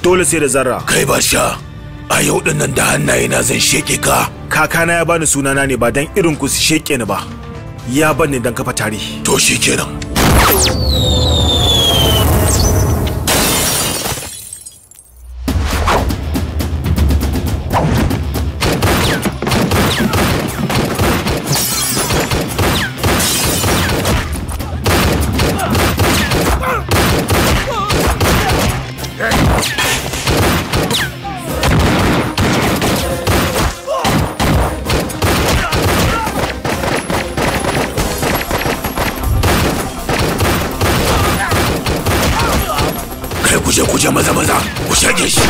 Dole sai da zarra. Kai Barsha, a yau din nan da hannaye na zan sheke ka. Kakana ya bani sunana ne ba dan irin ku su sheke ni ba. Ya bani dan kafa tarihi. To shikenan. Kuje maza ku shage shi.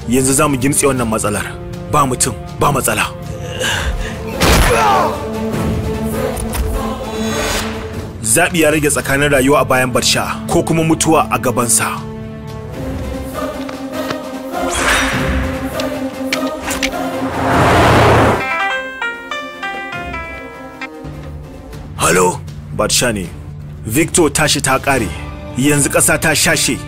Yanzu za mu gimtse wannan matsalar. Ba mutum, ba matsala. Zaɓi ya rage tsakanin rayuwa a bayan Barsha ko kuma mutuwa a gabansa. Halo? Barsha ne. Victor tashi ta ƙare. Yanzu ƙasa ta shashe.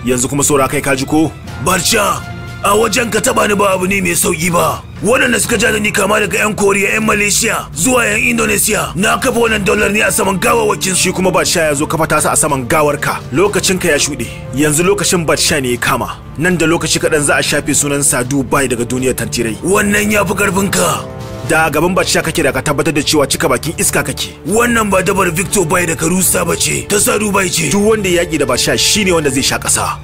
Yanzu kuma saura kai kaji ko? Barsha, a wajen ka taba ni ba abu ne mai sauki ba. Waɗanda suka ja da ni kama daga 'yan Koriya, 'yan Malaysia zuwa 'yan Indonesia, na kafa wannan dollar ne a saman gawawakin. Shi kuma Barsha ya zo kafa tasa a saman gawarka. Lokacin ka ya shuɗe. Yanzu lokacin Barsha ne ya kama. Nan da lokaci kaɗan za a shafe sunan Sadu Bai daga duniyar tantirai. Wannan ya fi ƙarfin ka. Da gaban Barsha kake da ka tabbatar da cewa cika bakin iska kake. Wannan ba dabar Victor Bai da Karusa ba ce, ta Sadu Bai ce. Duk wanda ya yaƙi da Barsha shine wanda zai sha ƙasa.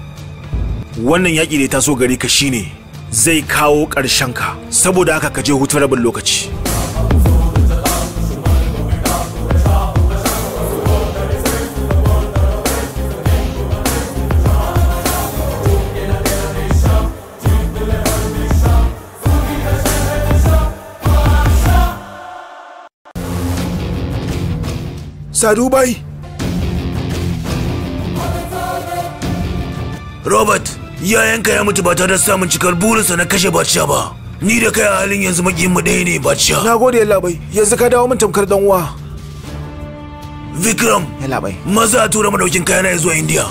Wannan yaƙi da ya taso gare ka shine zai kawo ƙarshen ka, saboda haka ka je hutun rabin lokaci. Sadu Bai. Robert, yayanka ya mutu ba tare da samun cikar burinsa na kashe Batsha ba. Ni da kai a halin yanzu makiyin mu ɗaya ne Batsha. Na gode labai, yanzu ka dawo min tamkar dan uwa. Vikram, ya labai. Maza a tura madaukin kayana zuwa India.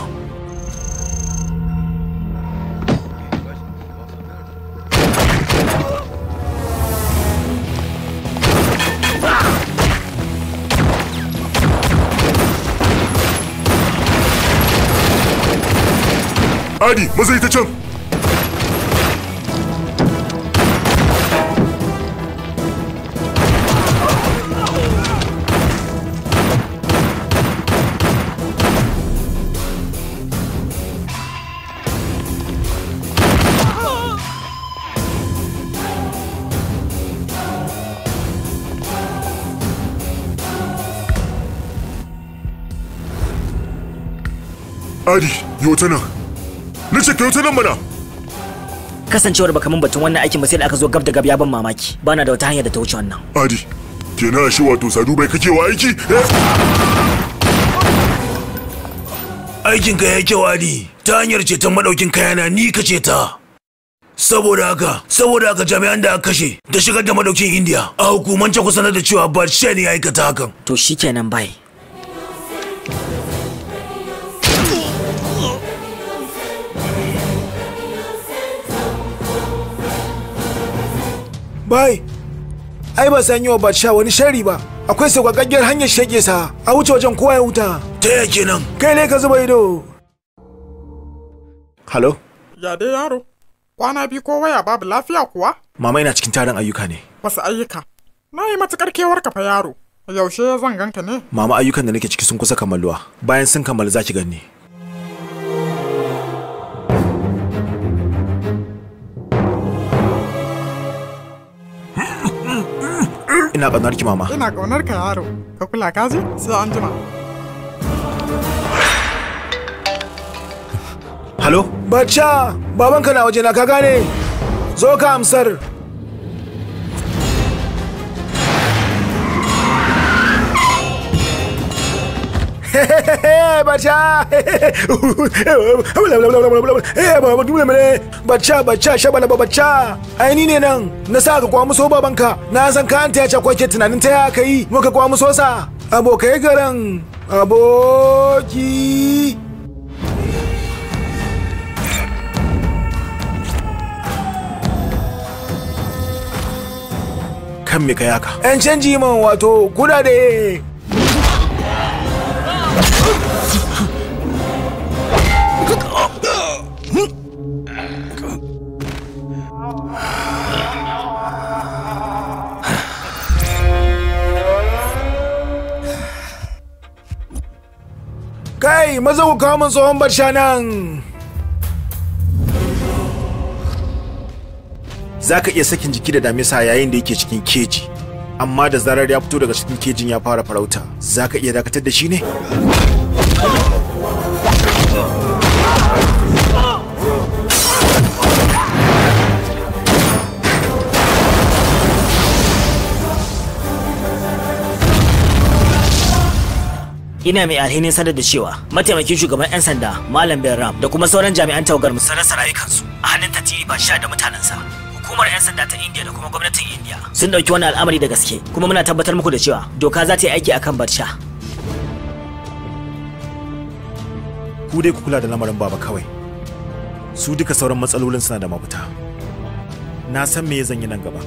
Adi, maza ita can! Adi, yi wata nan. Na ce ka yi wata nan mana! kasancewar baka min batun wannan aikin ba sai da aka zo gab da gab ya ban mamaki. Bana da wata hanya da ta wuce wannan. Adi, kenan shi wato Sadu bai kake wa aiki? Aikin ka yayi kyau Adi, ta hanyar ceton madaukin kayana ni ka ceta. Saboda haka jami'an da aka kashe da shigar da madaukin India a hukumance ku sanar da cewa Badsha ne ya aikata hakan. To shikenan bai. Bai, ai ba san yi wa Badsha wani shari ba. Akwai sauƙaƙƙiyar hanyar shege sa, a wuce wajen kowa ya huta. Ta ya kenan? Kai ne ka zuba ido. Halo? Ya dai yaro, kwana biyu ko waya babu lafiya kuwa? Mama ina cikin tarin ayyuka ne. Wasu ayyuka? Na yi matuƙar kewar ka fa yaro. Yaushe zan ganka ne? Mama ayyukan da nake ciki sun kusa kammaluwa. Bayan sun kammala za ki ganni. Ina ƙaunar ki mama. Ina ƙaunar ka yaro. Ka kula ka ji? Sai an jima. Halo? Badsha, babanka na waje na ka gane? Zo ka amsar. Badsha! Badsha, shabala Badsha! Ai ni ne nan, na sa ka kwamuso babanka. Na san ka anta ya ce kwake tunanin ta ya kai, muka kwamuso sa. Abokai garan, aboki. Kan me ka yaka? 'Yan canji man wato kudade. Kai, maza ku kawo min tsohon Badsha nan. Za ka iya sakin jiki da damisa yayin da yake cikin keji, amma da zarar ya fito daga cikin kejin ya fara farauta, za ka iya dakatar da shi ne? Ina mai alhinin sanar da cewa mataimakin shugaban 'yan sanda Malam Ram da kuma sauran jami'an tawagar sun rasa rayukansu a hannun Tati Badsha da mutanensa. Hukumar 'yan sanda ta India da kuma gwamnatin India sun dauki wannan al'amari da gaske, kuma muna tabbatar muku da cewa doka za ta yi aiki akan Badsha. Ku dai ku kula da lamarin baba kawai. Su duka sauran matsalolin suna da mafita. Na san me zan yi nan gaba.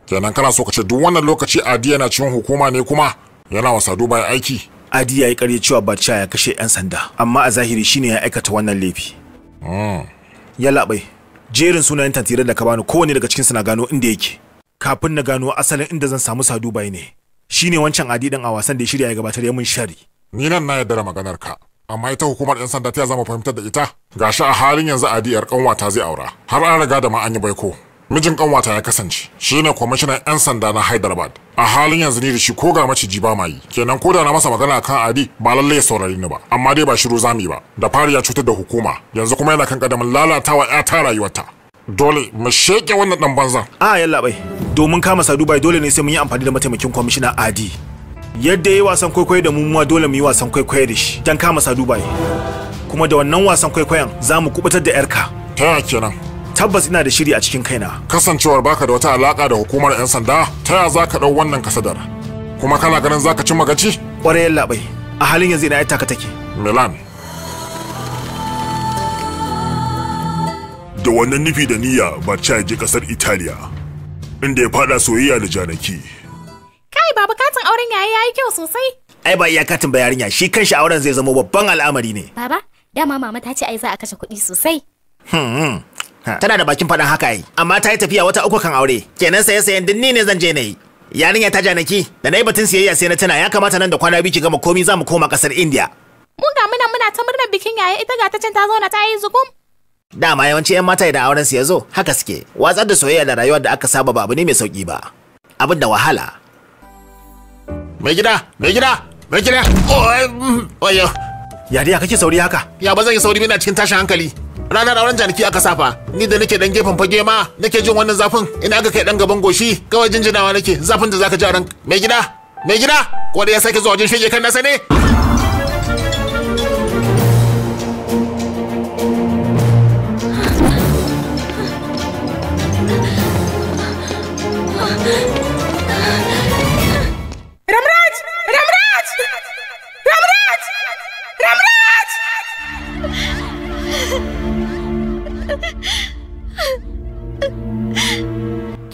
Kenan kana so ka ce duk wannan lokaci Adi yana cikin hukuma ne kuma yana wasa duba aiki? Adi ya yi ƙarya cewa Badsha ya kashe 'yan sanda, amma a zahiri shine ya aikata wannan laifi. Ya labai, jerin sunayen tantiran da ka bani kowane daga cikinsu na gano inda yake. Kafin na gano asalin inda zan samu Sadubai ne. Shine wancan Adi din a wasan da ya shirya ya gabatar ya mun shari. Ni nan na yarda da maganar ka. Amma ita hukumar 'yan sanda ta zama fahimtar da ita. Gashi a halin yanzu Adi 'yar kanwata zai aura. Har an riga da ma an yi baiko. Mijin kanwata ya kasance shine kwamishinan 'yan sanda na Hyderabad. A halin yanzu ni da shi ko ga maciji ba ma yi. Kenan ko da na masa magana kan Adi ba lalle ya saurari ni ba. Amma dai ba shiru zami ba. Da fari ya cutar da hukuma. Yanzu kuma yana kan kadamin lalatawa 'yata rayuwarta. Dole mu sheke wannan dan banzan. Yalla bai. Domin kama Sadubai dole ne sai mun yi amfani da mataimakin kwamishina Adi. Yadda yayi wasan kwaikwayo da mu dole mu yi wasan kwaikwayo da shi dan kama Sadubai. Kuma da wannan wasan kwaikwayon za mu kubutar da 'yarka. Ta yaya kenan? Tabbas ina da shiri a cikin kaina. Kasancewar baka da wata alaka da hukumar 'yan sanda, ta ya za ka ɗau wannan kasadar? Kuma kana ganin za ka cin magaci? Ƙwarai labai, a halin yanzu ina ita ka take. Milan. Da wannan nufi da niyya Badsha ya je ƙasar Italiya, inda ya faɗa soyayya da Janaki. Kai baba, katin auren yayi kyau sosai. Ai ba iya katin ba yarinya, shi kanshi auren zai zama babban al'amari ne. Baba, dama mama ta ce ai za a kashe kuɗi sosai. Tana da bakin faɗin haka yi, amma ta yi tafiya wata uku kan aure. Kenan sayen dinni ne zan je na yi. Yarinya ta Janaki, da na yi batun siyayya sai na tana ya kamata nan da kwana biyu ki gama komi za mu koma ƙasar India. Mun ga muna ta murnar bikin yaya, ita ga ta can ta zauna ta yi zugum. Dama yawanci 'yan mata idan auren su ya zo haka suke. Watsar da soyayya da rayuwar da aka saba ba abu ne mai sauki ba. Abin da wahala. Mai gida. Oyo. Ya dai kake sauri haka? Ya ba zan yi sauri bina cikin tashin hankali. Ranar auren janiki aka safa. Ni da nake dan gefen fage ma nake jin wannan zafin. Ina ga kai dan gaban goshi kawai jinjinawa nake. Zafin da zaka ji a ran. Mai gida. Ko da ya sake zuwa wajen shege kan nasa ne?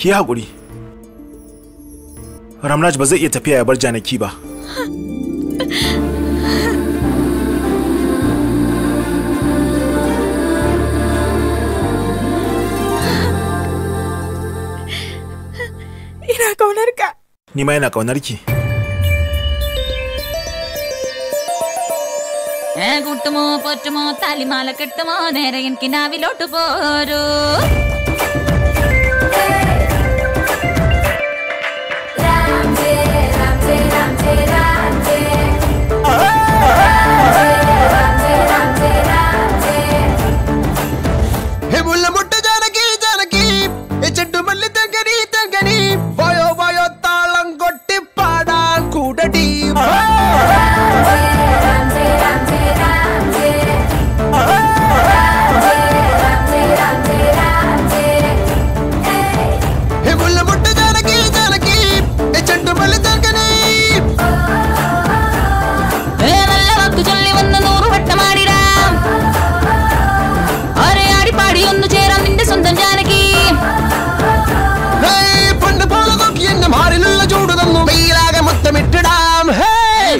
Ki haƙuri. Ramraj ba zai iya tafiya ya bar Janaki ba. Ina kaunar ka. Ni ma ina kaunar ki. കൂട്ടുമോ പോറ്റുമോ താലിമാല കെട്ടുമോ നേരെ എനിക്ക് നാവിലോട്ട് പോരൂ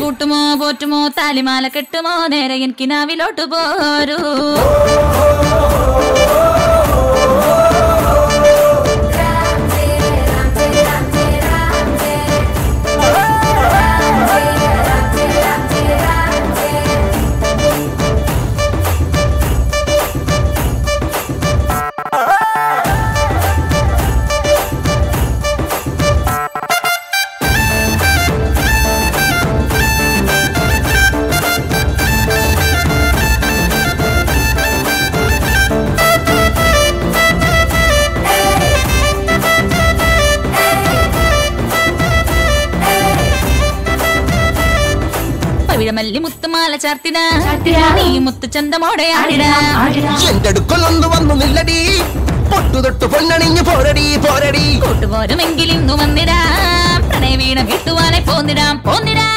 കൂട്ടുമോ പോറ്റുമോ താലിമാല കെട്ടുമോ നേരെ എനിക്ക് നാവിലോട്ട് പോരൂ മല്ലി മുത്തുമാല ചാർത്തിടാ നീ മുത്തു ചന്തമോടെ ആടിടാ എന്റെ അടുക്കലൊന്നു വന്നു നില്ലടി പൊട്ടുതൊട്ടു പൊന്നണിഞ്ഞു പോരടി കൂട്ടുപോരുമെങ്കിൽ ഇന്നു വന്നിടാ പ്രണയ വീണ കിട്ടുവാനെ പോന്നിടാം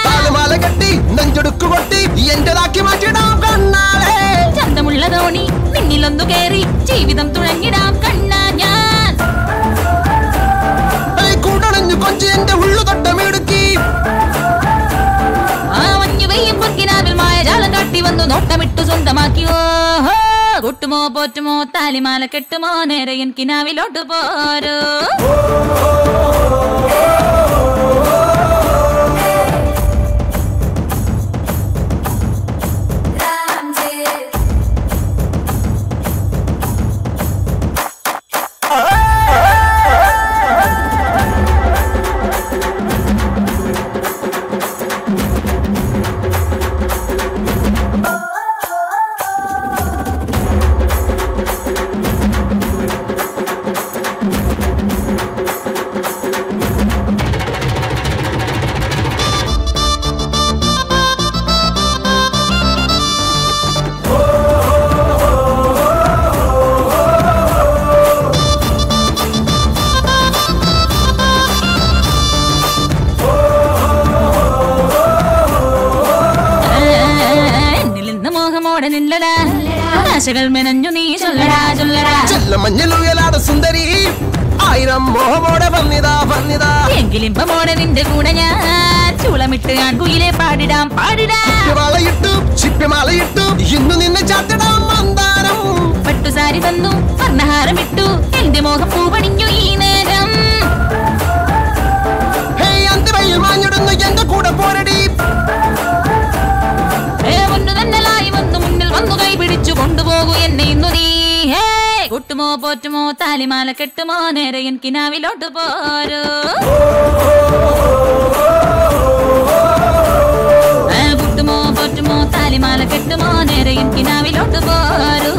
താലുമാല കെട്ടി നെഞ്ചൊടുക്കു കൊട്ടി എന്റേതാക്കി മാറ്റിടാം കണ്ണാളെ ചന്തമുള്ള തോണി നിന്നിലൊന്നു കേറി ജീവിതം തുഴഞ്ഞിടാം കണ്ണാ ഞാൻ കൂടണഞ്ഞു കൊഞ്ചി എന്റെ ഉള്ളു തൊട്ടമിടുക്കി മായജാലം കാട്ടി വന്നു നോട്ടമിട്ടു സ്വന്തമാക്കിയോ കൂട്ടുമോ പോറ്റുമോ താലിമാല കെട്ടുമോ നേരെ എനിക്ക് നാവിലോട്ട് പോരൂ ആശകൾ മെനഞ്ഞു നീ ചൊല്ലടാ ചെല്ലമഞ്ഞലുയലാട സുന്ദരി ആയിരം മോഹമോടെ വന്നിതാ എങ്കിലിമ്പമോടെ നിന്റെ കൂടെ ഞാൻ ചൂളമിട്ട് ആൺകുയിലെ പാടിടാം വളയിട്ടു ചിപ്പിമാലയിട്ടു ഇന്നു നിന്നെ ചാത്തിടാം മന്ദാരം പട്ടുസാരി തന്നു വർണ്ണഹാരമിട്ടു എന്റെ മോഹം പൂവണിഞ്ഞു ഈ നേരം അന്തിവയിൽ മാഞ്ഞിടുന്നു എന്റെ കൂടെ പോരടി മുന്നു തന്നലായി വന്നു മുന്നിൽ വന്നു കൈ പിടിച്ചു കൊണ്ടുപോകൂ എന്നെ ഇന്നു നീ പൊട്ടുമോ താലിമാല കെട്ടുമോ നേരെ എൻ കിനാവിലോട്ട് പോരൂ പൊട്ടുമോ പൊട്ടുമോ താലിമാല കെട്ടുമോ നേരെ എൻ കിനാവിലോട്ട് പോരൂ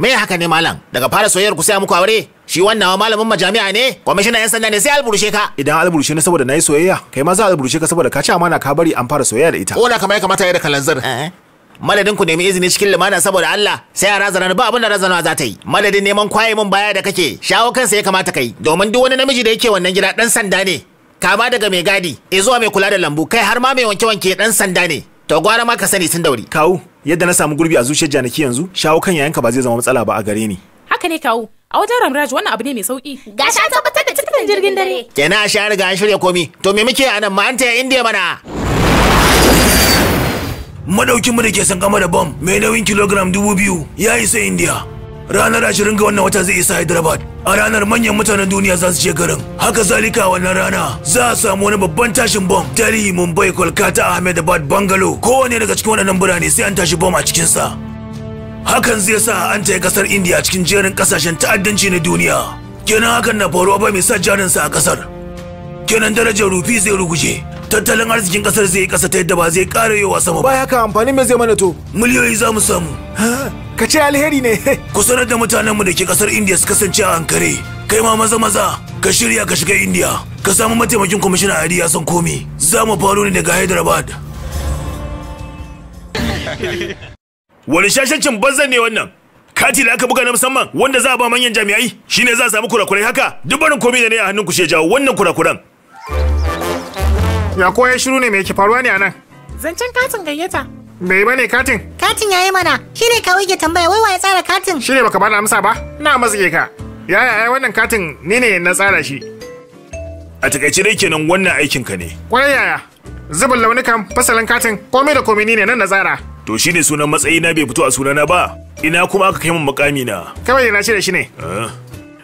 Me haka ne malam daga fara soyayyar ku sai muku aure shi wannan malamin majami'a ne kwamishinan yan sanda ne sai alburushe ka idan alburushe ne saboda nayi soyayya kai ma za alburushe ka saboda ka ci amana ka bari an fara soyayya da ita ko da kamar ya kamata ya da kalanzir madadin ku nemi izini cikin lumana saboda Allah sai a razana ba abin da razana za ta yi madadin neman kwaye mun baya da kake shawo kansa ya kamata kai domin duk wani namiji da yake wannan gida dan sanda ne kama daga mai gadi zuwa mai kula da lambu kai har ma mai wanke-wanke dan sanda ne to gwara ma ka sani tun dauri kawu yadda na samu gurbi a zuciyar janaki yanzu shawo kan yayanka ba zai zama matsala ba a gare ni haka ne kawu a wajen Ramraj wannan abu ne mai sauki gashi an tabbatar da cikin jirgin dare kenan a sha riga an shirya komi to me muke anan ma an taya indiya mana madaukin mu da ke san kama da bom mai nauyin kilogram 2000 ya isa indiya ranar 20 ga wannan wata zai isa Hyderabad a ranar manyan mutanen duniya za su je garin haka zalika wannan rana za a samu wani babban tashin bom Delhi Mumbai Kolkata Ahmedabad Bangalore kowane daga cikin waɗannan birane sai an tashi bom a cikin sa hakan zai sa an taya kasar India cikin jerin kasashen ta'addanci na duniya kenan hakan na faruwa ba mai sa jarinsa a kasar kenan darajar rufi zai ruguje tattalin arzikin kasar zai kasa ta yadda ba zai ƙara yawa sama ba haka amfani me zai mana to miliyoyi za mu samu ka ce alheri ne ku sanar da mutanenmu da ke kasar India su kasance a Ankare kai ma maza ka shirya ka shiga India ka samu mataimakin kwamishina Adi ya san komi za mu faru ne daga Hyderabad wani shashancin banzan ne wannan kati da aka buga na musamman wanda za a ba manyan jami'ai shine za a samu kurakurai haka duk barin komai da ne a hannun ku she jawo wannan kurakuran ya koya shiru ne me yake faruwa ne anan zancen katin gayyata me bane katin yayi mana shine kawai ke tambaya wai waye tsara katin shine baka bani amsa ba na mazge ka yaya ai wannan katin ni ne na tsara shi a takaice dai kenan wannan aikin ka ne kwarai yaya zubin launukan fasalin katin komai da komai ni ne nan na tsara to shine sunan matsayi na bai fito a sunana ba ina kuma aka kai min mukami na kawai na ce da shi ne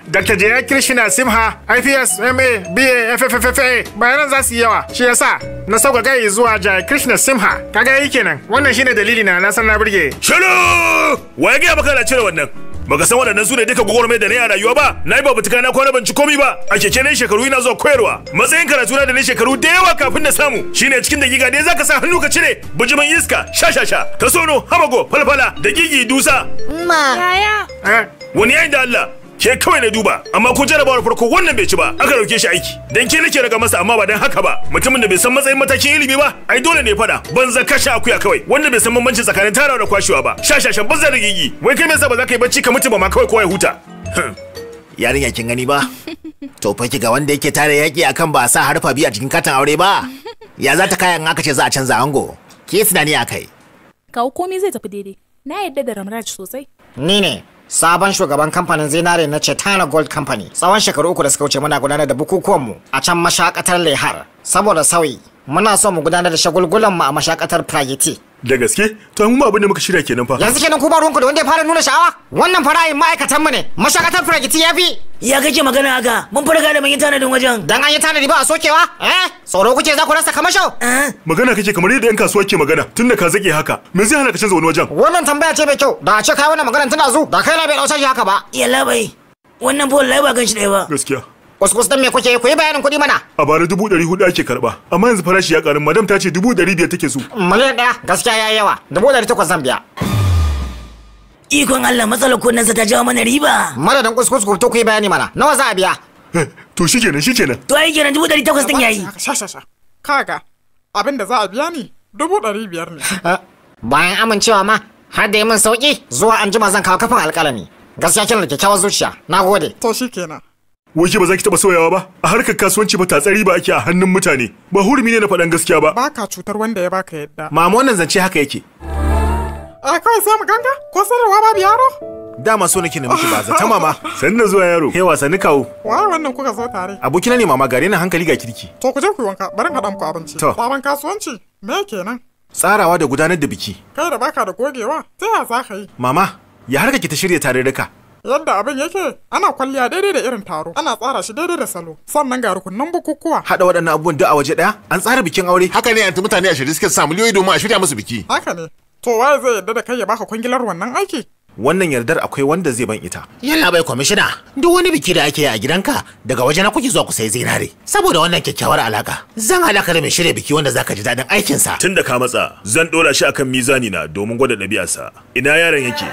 Dr. Jaya Krishna Simha, IPS, MA, BA, FFFA, bayanan za su yi yawa. Shi yasa na sauka gai zuwa Jaya Krishna Simha. Kaga yi kenan. Wannan shine dalili na san na burge. Shiru! Waye ga baka da cire wannan? Baka san waɗannan su ne duka gwagwarmai da ne a rayuwa ba? Na yi babutuka na kwana ban ci komi ba. A keke ne shekaru ina zuwa koyarwa. Matsayin karatu na da ne shekaru da yawa kafin na samu. Shine cikin dakika ɗaya zaka sa hannu ka cire. Bujiman iska, sha. Ka sono, hamago, falfala, da gigi, dusa. Yaya. Wani yayin da Allah. Ke kawai na duba amma ko jarabawar farko wannan bai ci ba aka dauke shi aiki dan ke nake raga masa amma ba dan haka ba mutumin da bai san matsayin matakin ilimi ba ai dole ne fada banza kashe akuya kawai wanda bai san bambancin tsakanin tarawa da kwashewa ba shashashan banza da gigi wai kai me yasa ba za ka yi bacci ka mutu ba ma kawai kowa ya huta yarinya kin gani ba to fa ki ga wanda yake tare yaki akan ba a sa harfa biyu a cikin katin aure ba ya za ta kayan aka ce za a canza ango ke tunani akai kawo komai zai tafi daidai na yadda da Ramraj sosai ni ne sabon shugaban kamfanin zinare na Chetana Gold Company. Tsawon shekaru 3 da suka wuce muna gudanar da bukukuwanmu a can mashakatar Lehar. Saboda sauyi, muna so mu gudanar da shagulgulanmu a mashakatar Pragiti. Da gaske? To mu abin da muka shirya kenan fa. Yanzu kenan ku ba ruwanku da wanda ya fara nuna sha'awa? Wannan fara'in ma'aikatan mu ne. Mashakatar Pragiti ya fi. Ya kake magana haka? Mun farga da mun yi tanadin wajen. Dan an yi tanadi ba a sokewa? Tsoro kuke za ku rasa kamasho? Magana kake kamar yadda yan kasuwa ke magana. Tunda ka zake haka, me zai hana ka canza wani wajen? Wannan tambaya ce mai kyau. Da a ce kai wannan maganar tana zu, da kai na bai dausa shi haka ba. Yalla bai. Wannan fa wallahi ba ganshi ɗaya ba. Gaskiya. Kuskus dan me kuke ku yi bayanin kuɗi mana? A bara 400 ake karba, amma yanzu farashi ya karu. Madam ta ce 500 take so. Miliyan ɗaya gaskiya yayi yawa. 800 zan biya. Ikon Allah matsalar kunnensa ta jawo mana riba. Madadin kuskus ku to ku yi bayani mana. Nawa za a biya? To shikenan. To ai kenan 800 din yayi. Sha. Kaga abin da za a biya ni 500 ne. Bayan amincewa ma har da yi min sauki zuwa anjima zan kawo kafin alƙalami. Gaskiya kina da kyakkyawar zuciya. Nagode. To shikenan. Wai ke ba za ki taba soyawa ba? A harkar kasuwanci ba tatsari ba ake a hannun mutane. Ba hurumi ne na faɗan gaskiya ba. Baka cutar wanda ya baka yadda. Mama wannan zance haka yake. Kawai sai mu ganga ko sanarwa babu yaro? Dama so nake ne miki ba zata mama. Sanna zuwa yaro. Hewa sani kawo. Wai wannan kuka zo tare. Abokina ne mama gare na hankali ga kirki. To ku je ku yi wanka, bari haɗa muku abinci. Sabon kasuwanci me kenan? Tsarawa da gudanar da biki. Kai da baka da gogewa, ta ya za ka yi? Mama, ya harka ki ta shirya tarurruka. Yadda abin yake, ana kwalliya daidai da irin taro, ana tsara shi daidai da salo, sannan ga rukunan bukukuwa. Haɗa waɗannan abubuwan duk a waje ɗaya, an tsara bikin aure. Haka ne yanzu mutane a shirye suke sa miliyoyi domin a shirya musu biki. Haka ne. To waye zai yarda da kai ya baka kwangilar wannan aiki? Wannan yardar akwai wanda zai ban ita. Yalla bai kwamishina, duk wani biki da ake yi a gidanka daga waje na kuke zuwa ku sai zinare. Saboda wannan kyakkyawar alaka, zan halaka da mai shirya biki wanda zaka ji daɗin aikinsa. Tunda ka matsa, zan ɗora shi akan mizani na domin gwada ɗabi'arsa. Ina yaron yake?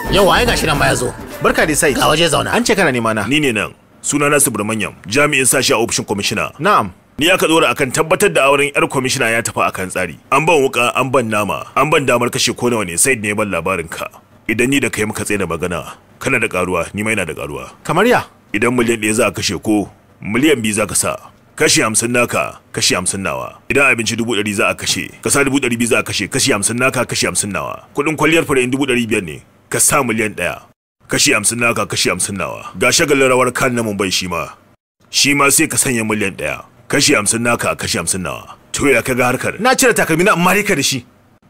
Yau ai gashi nan ma ya zo. Barka dai sai. Ga waje zauna. An ce kana nema na. Ni ne nan. Sunana Subramanyam, jami'in sashi a ofishin kwamishina. Na'am. Ni aka dora akan tabbatar da auren yar kwamishina ya tafi akan tsari. An ban wuka, an ban nama, an ban damar kashe ko nawa ne sai ne ban labarin ka. Idan ni da kai muka tsaye da magana, kana da karuwa, ni ma ina da karuwa. Kamar ya? Idan miliyan 1 za a kashe ko miliyan 2 za ka sa. Kashi 50 naka, kashi 50 nawa. Idan abinci 100 za a kashe, ka sa 200 za a kashe, kashi 50 naka, kashi 50 nawa. Kudin kwalliyar fara 500 ne, ka sa miliyan 1. Kashi 50 naka, kashi 50 nawa. Ga shagalin rawar kan na Mumbai shi ma sai ka sanya miliyan 1. Kashi 50 naka, kashi 50 nawa. To ya kaga harkar? Na cire takalmi na amma rika da shi.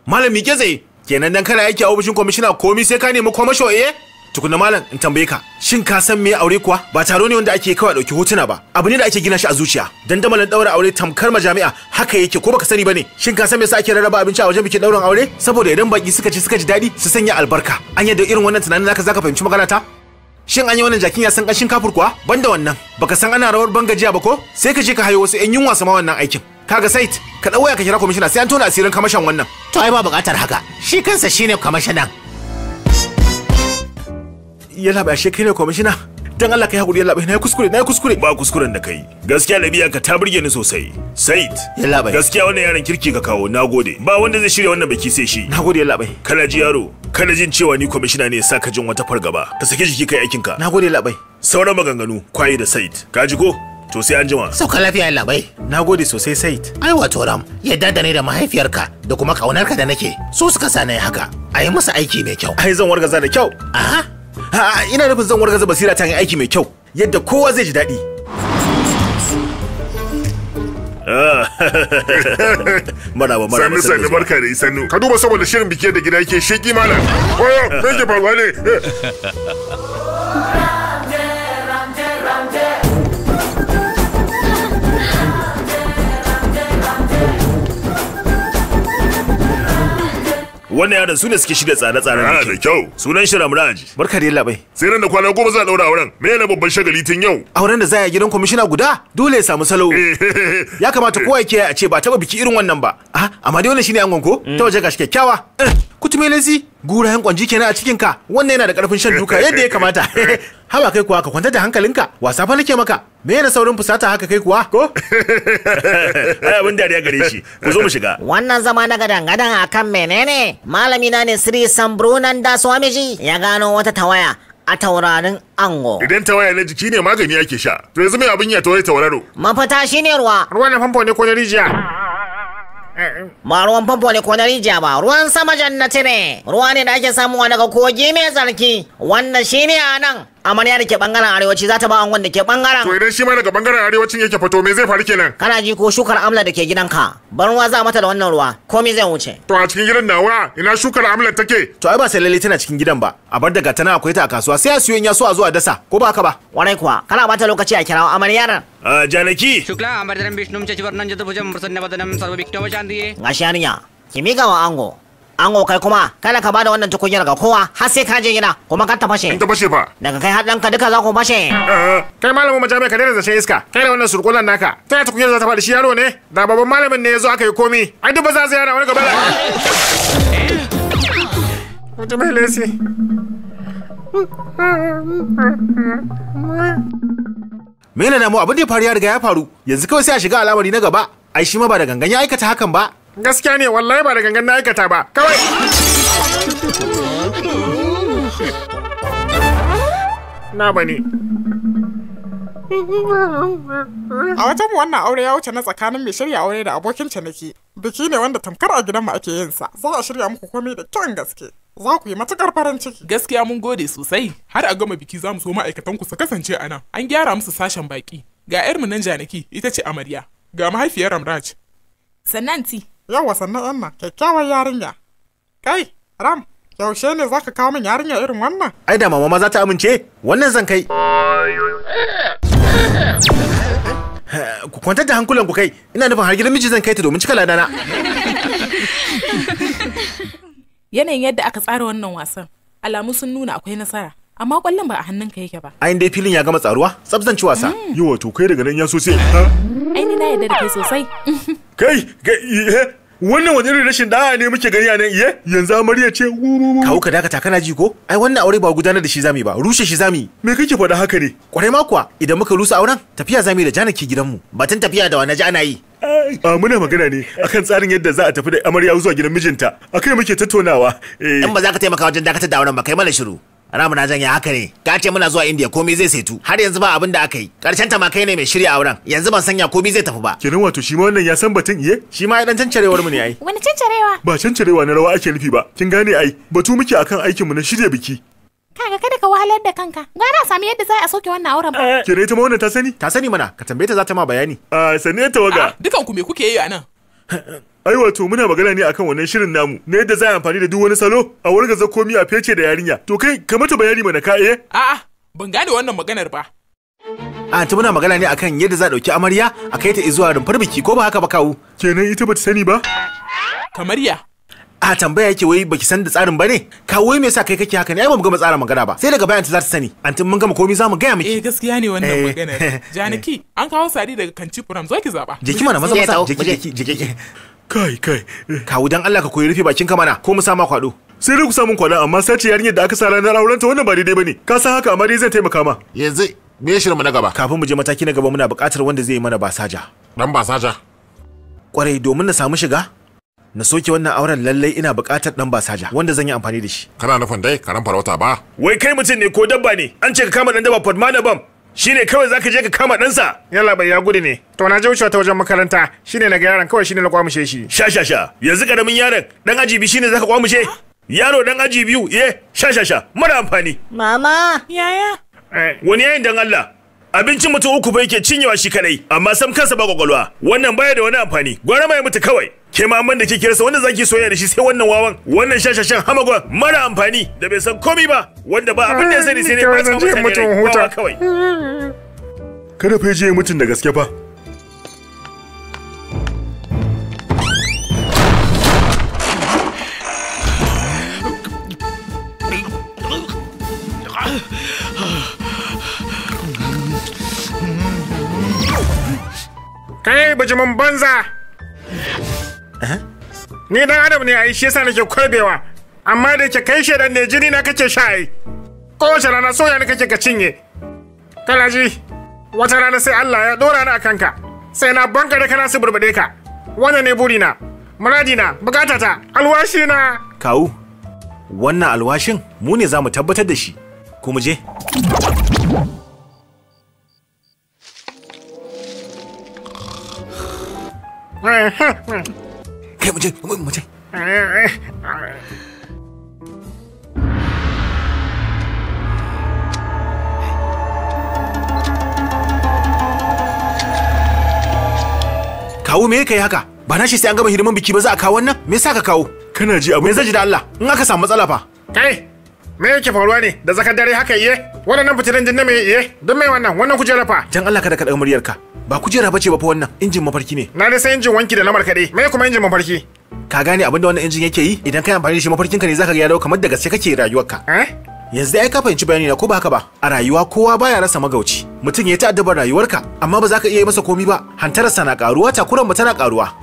Malam mi tsaye. Kenan dan kana yake a ofishin kwamishina komai sai ka nemi kwamasho Tukuna malam in tambaye ka, shin ka san me aure kuwa? Ba taro ne wanda ake kawai dauki hotuna ba. Abu ne da ake gina shi a zuciya. Dandamalin daura aure tamkar majami'a haka yake ko baka sani bane. Shin ka san me yasa ake rarraba abinci a wajen bikin daurin aure? Saboda idan baki suka ji daɗi su sanya albarka. An yadda irin wannan tunanin zaka fahimci magana ta? Shin an yi wannan jakin ya san kashin kafur kuwa? Banda wannan, baka san ana rawar bangajiya ba ko? Sai ka je ka hayo wasu ƴan yunwa sama wannan aikin. Kaga sait, ka dau waya ka kira kwamishina sai an tona asirin kamashan wannan. To ai ba buƙatar haka. Shi kansa shine kwamishinan. Yalla ba shi kai ne kwamishina. Dan Allah kai hakuri yalla bai na kuskure. Ba kuskuren da kai. Gaskiya labiya ka ta burge ni sosai. Sait. Yalla bai. Gaskiya wannan yaron kirki ka kawo. Nagode. Ba wanda zai shirya wannan biki sai shi. Nagode yalla bai. Kana ji yaro? Kana jin cewa ni kwamishina ne sa ka jin wata fargaba. Ka sake jiki kai aikin ka. Nagode yalla bai. Sauran maganganu kwaye da Sait. Ka ji ko? To sai an jima. Sauka lafiya yalla bai. Nagode sosai Sait. Ai wato Ram, yadda da ne da mahaifiyarka da kuma kaunarka da nake. Su suka sa nayi haka. Ai musu aiki mai kyau. Ai zan wargaza da kyau. Aha. Ina nufin zan wargaza basira ta yin aiki mai kyau yadda kowa zai ji daɗi. Maraba. Sannu barka da sannu. Ka duba saboda shirin biki da gida yake sheki malam. Oyo, me ke faruwa ne? Wannan yaron su ne suke shirya tsare-tsaren da kyau. Sunan shi Ramraj. Barka da yalla bai. Sai nan da kwana 10 za a daura auren. Me yana babban shagali tun yau? Auren da za a yi gidan kwamishina guda dole ya samu salo. Ya kamata kowa yake a ce ba taba biki irin wannan ba. Amma dai wannan shine angon ko? Ta waje gashi kyakkyawa. Kutume lesi, gurayen kwanji kenan a cikin ka. Wannan yana da karfin shan duka yadda ya kamata. Haba kai kuwa ka kwanta da hankalinka. Wasa fa nake maka. Me yana saurin fusata haka kai kuwa? Ko? Ai abin dariya gare shi. Ku zo mu shiga. Wannan zama na gadan-gadan akan menene? Malami na ne Sri Sambronanda Swamiji ya gano wata tawaya a taurarin ango. Idan tawaya na jiki ne magani ake sha. To yanzu mai abin ya tawaye tauraro. Mafita shine ruwa. Ruwan na famfo ne ko na rijiya? Ba ruwan famfo ne ko na rijiya ba, ruwan sama jannati ne. Ruwa ne da ake samuwa daga kogi mai tsarki. Wannan shine a nan. Amarya da ke bangaren arewaci za ta ba angon da ke bangaren. To idan shi ma daga bangaren arewacin yake fito me zai faru kenan? Kana ji ko shukar amla da ke gidanka? Bar ruwa za mata da wannan ruwa, komai zai wuce. To a cikin gidan nawa ina shukar amla take? To ai ba sai lalle tana cikin gidan ba. A bar daga tana akwai ta a kasuwa sai a siyo in ya so a zo a dasa ko ba haka ba? Warai kuwa, kana bata lokaci a kirawo amaryar. Janaki. Shukla amardaram Vishnum Chachivarnan Jatubhujam Prasannabadanam Sarvabhiknava Shantiye. Gashi yarinya, ki miƙa wa ango. Ango kai kuma kada ka bada wannan tukunyar ga kowa har sai ka je gida kuma ka ta fashe. In ta fashe fa. Daga kai har ɗanka duka za ku fashe. Kai malamin majami'a ka daina zace iska. Kai da wannan surkulan naka. Ta tukunyar za ta faɗi shi yaro ne? Da babban malamin ne ya zo aka yi komi. Ai duk ba za su yana wani gaba da. Mutum mai lesi. Mene na mu abin da ya faru ya riga ya faru. Yanzu kawai sai a shiga al'amari na gaba. Ai shi ma ba da gangan ya aikata hakan ba. Gaskiya ne wallahi ba da gangan na aikata ba. Kawai. Na bane. A wajen wannan aure ya wuce na tsakanin mai shirya aure da abokin ciniki. Biki ne wanda tamkar a gidanmu ake yin sa. Za a shirya muku komai da kyan gaske. Za ku yi matukar farin ciki. Gaskiya mun gode sosai. Har a gama biki za mu so ma'aikatan ku su kasance a nan. An gyara musu sashen baki. Ga 'yarmu nan Janaki ita ce amarya. Ga mahaifiyar Ramraj. Sannan ti, Yawa sannan yan nan kyakkyawar yarinya. Kai, Ram, yaushe ne zaka kawo min yarinya irin wannan? Ai da mama ma za ta amince, wannan zan kai. Ku kwantar da hankulan ku kai, ina nufin har gidan miji zan kai ta domin cika ladana. Yanayin yadda aka tsara wannan wasan, alamu sun nuna akwai nasara. Amma kwallon ba a hannunka yake ba. Ai dai filin ya gama tsaruwa, tsabzanci wasa. Yi wato kai daga nan ya so sai. Ai ni na yarda da kai sosai. Kai, wannan wani irin rashin da'a ne muke gani a nan iye? Yanzu amarya ce. Kawo ka dakata kana ji ko? Ai wannan aure ba gudanar da shi zami ba, rushe shi zami. Me kake faɗa haka ne? Kwarai ma kuwa, idan muka rusa auren, tafiya zami da Janaki gidanmu. Batun tafiya da wani ji ana yi. Muna magana ne akan tsarin yadda za a tafi da amarya zuwa gidan mijinta. Akai muke tattaunawa. In ba za ka taimaka wajen dakatar da auren ba kai mana shiru. Ramu na janya haka ne. Ka ce muna zuwa India komai zai saitu. Har yanzu ba abin da aka yi. Karshen ta ma kai ne mai shirya auren. Yanzu ban sanya komai zai tafi ba. Kenan wato shi ma wannan ya san batun iye? Shi ma ya dan cancarewar mu ne ai. Wani cancarewa? Ba cancarewa na rawa ake nufi ba. Kin gane ai. Batu muke akan aikin mu na shirya biki. Kaga kada ka wahalar da kanka. Gwara sami yadda za a soke wannan auren ba. Kenan ita ma wannan ta sani? Ta sani mana. Ka tambaye ta za ta ma bayani. Sane ta waga. Dukan ku me kuke yi a nan? Ai wato muna magana ne akan wannan shirin namu na yadda za a amfani da duk wani salo a wargaza komi a fece da yarinya. To kai ka mata bayani mana ka A'a, ban gane wannan maganar ba. Ta muna magana ne akan yadda za a dauki amarya a kai ta zuwa rumfar biki ko ba haka ba kawu? Kenan ita bata sani ba? Kamar ya? Tambaya yake wai baki san da tsarin bane? Kawo me yasa kai kake haka ne? Ai ba mu gama tsara magana ba. Sai daga bayan ta za ta sani. Antin mun gama komai za mu gaya miki. Gaskiya ne wannan maganar. Janaki, an kawo sari daga Kanchipuram zo ki zaba. Je ki mana maza je. Kai. Kawu dan Allah ka koyi rufe bakin ka mana ko mu sama kwado. Sai dai ku samu kwado amma sace yarinyar da aka sa ranar aurenta wannan ba daidai bane. Ka san haka amma dai zai taimaka ma. Yanzu me ya shirin mu na gaba? Kafin mu je mataki na gaba muna buƙatar wanda zai yi mana basaja. Dan basaja? Kwarai domin na samu shiga. Na soke wannan auren lallai ina buƙatar dan basaja wanda zan yi amfani da shi. Kana nufin dai karan farauta ba? Wai kai mutum ne ko dabba ne? An ce ka kama dan dabba Padmana bam. Shine kawai zaka je ka kama ɗansa. Yalla bai ya gudu ne. To na je wucewa ta wajen makaranta. Shine na ga yaron kawai shine na kwamushe shi. Sha. Yanzu karamin yaron dan aji biyu shine zaka kwamushe? Yaro dan aji biyu sha. Mara amfani. Mama. Yaya. Wani yayin dan Allah. Abincin mutum uku ba yake cinyewa shi kadai amma sam kansa ba kwakwalwa. Wannan baya da wani amfani. Gwara mai mutu kawai. Ke ma amman da ke kirasa wanda zaki soyayya da shi sai wannan wawan wannan shashashan hamagon mara amfani da bai san komai ba wanda ba abin da ya sani sai ne ba ta mutane huta kawai. Kada fa je mutun da gaske fa. Kai bijimin banza. Ni dan adam ne ai shi yasa nake kwalbewa. Amma da yake kai shedan ne jini na kake sha ai. Kowace rana soya ne kake ka cinye. Kana ji? Wata rana sai Allah ya dora ni akan ka. Sai na banka da kana su burbade ka. Wannan ne burina. Muradina, bukatata, alwashi na. Kawu. Wannan alwashin mu ne zamu tabbatar da shi. Ku mu je. Kai mu je. Kawo me kai haka? Ba na shi sai an gama hidiman biki ba za a kawo wannan? Me yasa ka kawo? Kana ji abin me zai ji da Allah? In aka samu matsala fa. Kai, me yake faruwa ne da zakar dare haka iye? Wannan fitilan jinna me iye? Don me wannan kujera fa? Dan Allah kada ka daga muryarka. Ba kujera bace ba fa wannan, injin mafarki ne. Na dai sai injin wanki da na markade. Me kuma injin mafarki? Ka gane abin da wannan injin yake yi? Idan kai amfani da shi mafarkinka ne zaka ga ya dawo kamar da gaske kake rayuwarka. Yanzu dai ka fahimci bayani na ko ba haka ba? A rayuwa kowa baya rasa magauci. Mutum ya ta'addabar rayuwarka, amma ba za ka iya yi masa komi ba. Hantararsa na karuwa, takuran mu tana karuwa.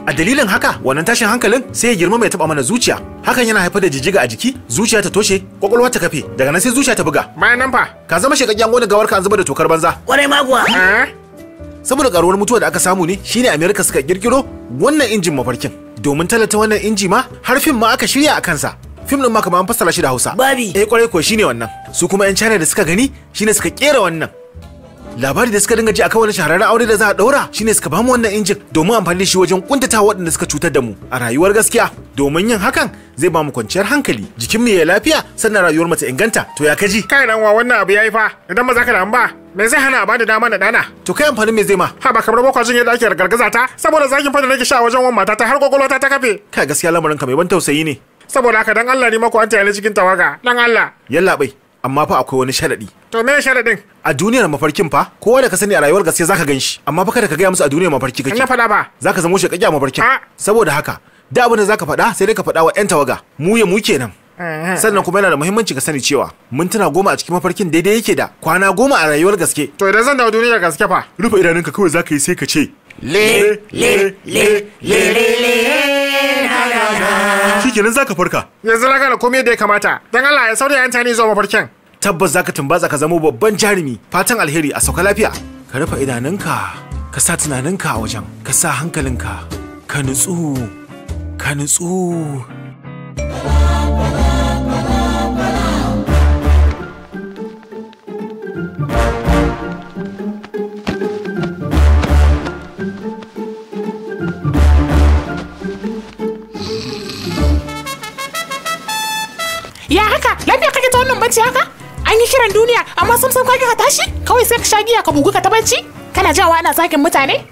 A dalilin haka, wannan tashin hankalin sai ya girma mai taba mana zuciya. Hakan yana haifar da jijjiga a jiki, zuciya ta toshe, kwakwalwa ta kafe, daga nan sai zuciya ta buga. Bayan nan fa, ka zama shekakkiyan gona gawar ka an zuba da tokar banza. Kwarai maguwa. Saboda karuwar mutuwa da aka samu ne, shine America suka kirkiro wannan injin mafarkin. Domin talata wannan inji ma, har fim ma aka shirya a kansa. Fim din ma kamar an fassara shi da Hausa. Babi. Kwarai ko shine wannan. Su kuma yan China da suka gani, shine suka kera wannan. labari da suka dinga ji akan wani shahararren aure da za a daura shine suka bamu wannan injin domin amfani da shi wajen kuntata waɗanda suka cutar da mu a rayuwar gaskiya. Domin yin hakan zai bamu kwanciyar hankali, jikin mu ya lafiya, sannan rayuwar mu ta inganta. To ya kaji? Kai dan wa wannan abu yayi fa. Idan ba za ka da ba, me zai hana a bada dama na dana? To kai amfanin me zai ma? Ha ba kamar bakwajin yadda ake gargaza ta saboda zakin fa da nake sha wajen wan mata ta har kokolota ta kafe. Kai gaskiya lamarin ka mai ban tausayi ne. Saboda haka dan Allah ne mako an tayar cikin tawaga. Dan Allah. Yalla bai. Amma fa akwai wani sharadi. To me sharadin? A duniyar mafarkin fa kowa da ka sani a rayuwar gaske zaka ganshi, amma fa kada ka gaya musu a duniyar mafarki kake. Na faɗa ba. Zaka zamo shi kake a mafarkin. Saboda haka da abin da zaka faɗa sai dai ka faɗa wa ƴan tawaga. Mu ya mu kenan. Sannan kuma yana da muhimmanci ka sani cewa mintuna 10 a cikin mafarkin daidai yake da kwana 10 a rayuwar gaske. To idan zan dawo duniyar gaske fa? Rufe idanunka kawai zaka yi sai ka ce le shikenan zaka farka. Yanzu na gane komai da ya kamata. Dan Allah ya sauraya yanta ni zuwa mafarkin. Tabbas zaka tumbatsa ka zama babban jarumi. Fatan alheri, a sauka lafiya. Ka rufe idanunka, ka sa tunaninka a wajen, ka sa hankalinka, ka nutsu, ka nutsu. Ya haka? Lafiya kake ta wannan bacci haka? An yi kiran duniya amma sam kage ka tashi? Kawai sai ka sha giya ka bugu ka ta bacci? Kana jawa ana sakin mutane?